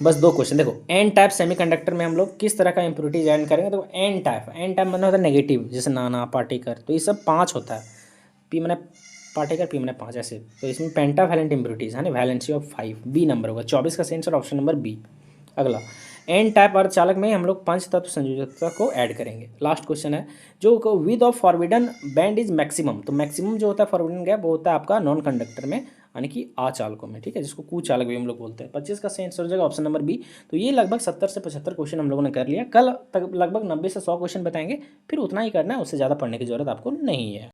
बस 2 क्वेश्चन। देखो एन टाइप सेमीकंडक्टर में हम लोग किस तरह का इम्प्योरिटीज ऐड करेंगे। तो एन टाइप मतलब होता है नेगेटिव, जैसे नाना पार्टिकल, तो ये सब 5 होता है। पी मैंने पार्टिकल, पी मैंने 5 ऐसे। तो इसमें पेंटावैलेंट इम्प्योरिटीज है ना, वैलेंसी ऑफ 5, बी नंबर होगा। 24 का सही आंसर ऑप्शन नंबर बी। अगला, एन टाइप अर्धचालक में हम लोग पंच तत्व संयोजकता को ऐड करेंगे। लास्ट क्वेश्चन है, जो with of forbidden band is maximum. तो मैक्सिमम जो होता है फॉरबिडन गैप वो होता है आपका नॉन कंडक्टर में, यानी कि आचालकों में, ठीक है, जिसको कुचालक भी हम लोग बोलते हैं। 25 का सही आंसर हो जाएगा ऑप्शन नंबर बी। तो ये लगभग 70 से 75 क्वेश्चन हम लोगों ने कर लिया। कल तक लगभग 90 से 100 क्वेश्चन बताएंगे, फिर उतना ही करना है, उससे ज़्यादा पढ़ने की जरूरत आपको नहीं है।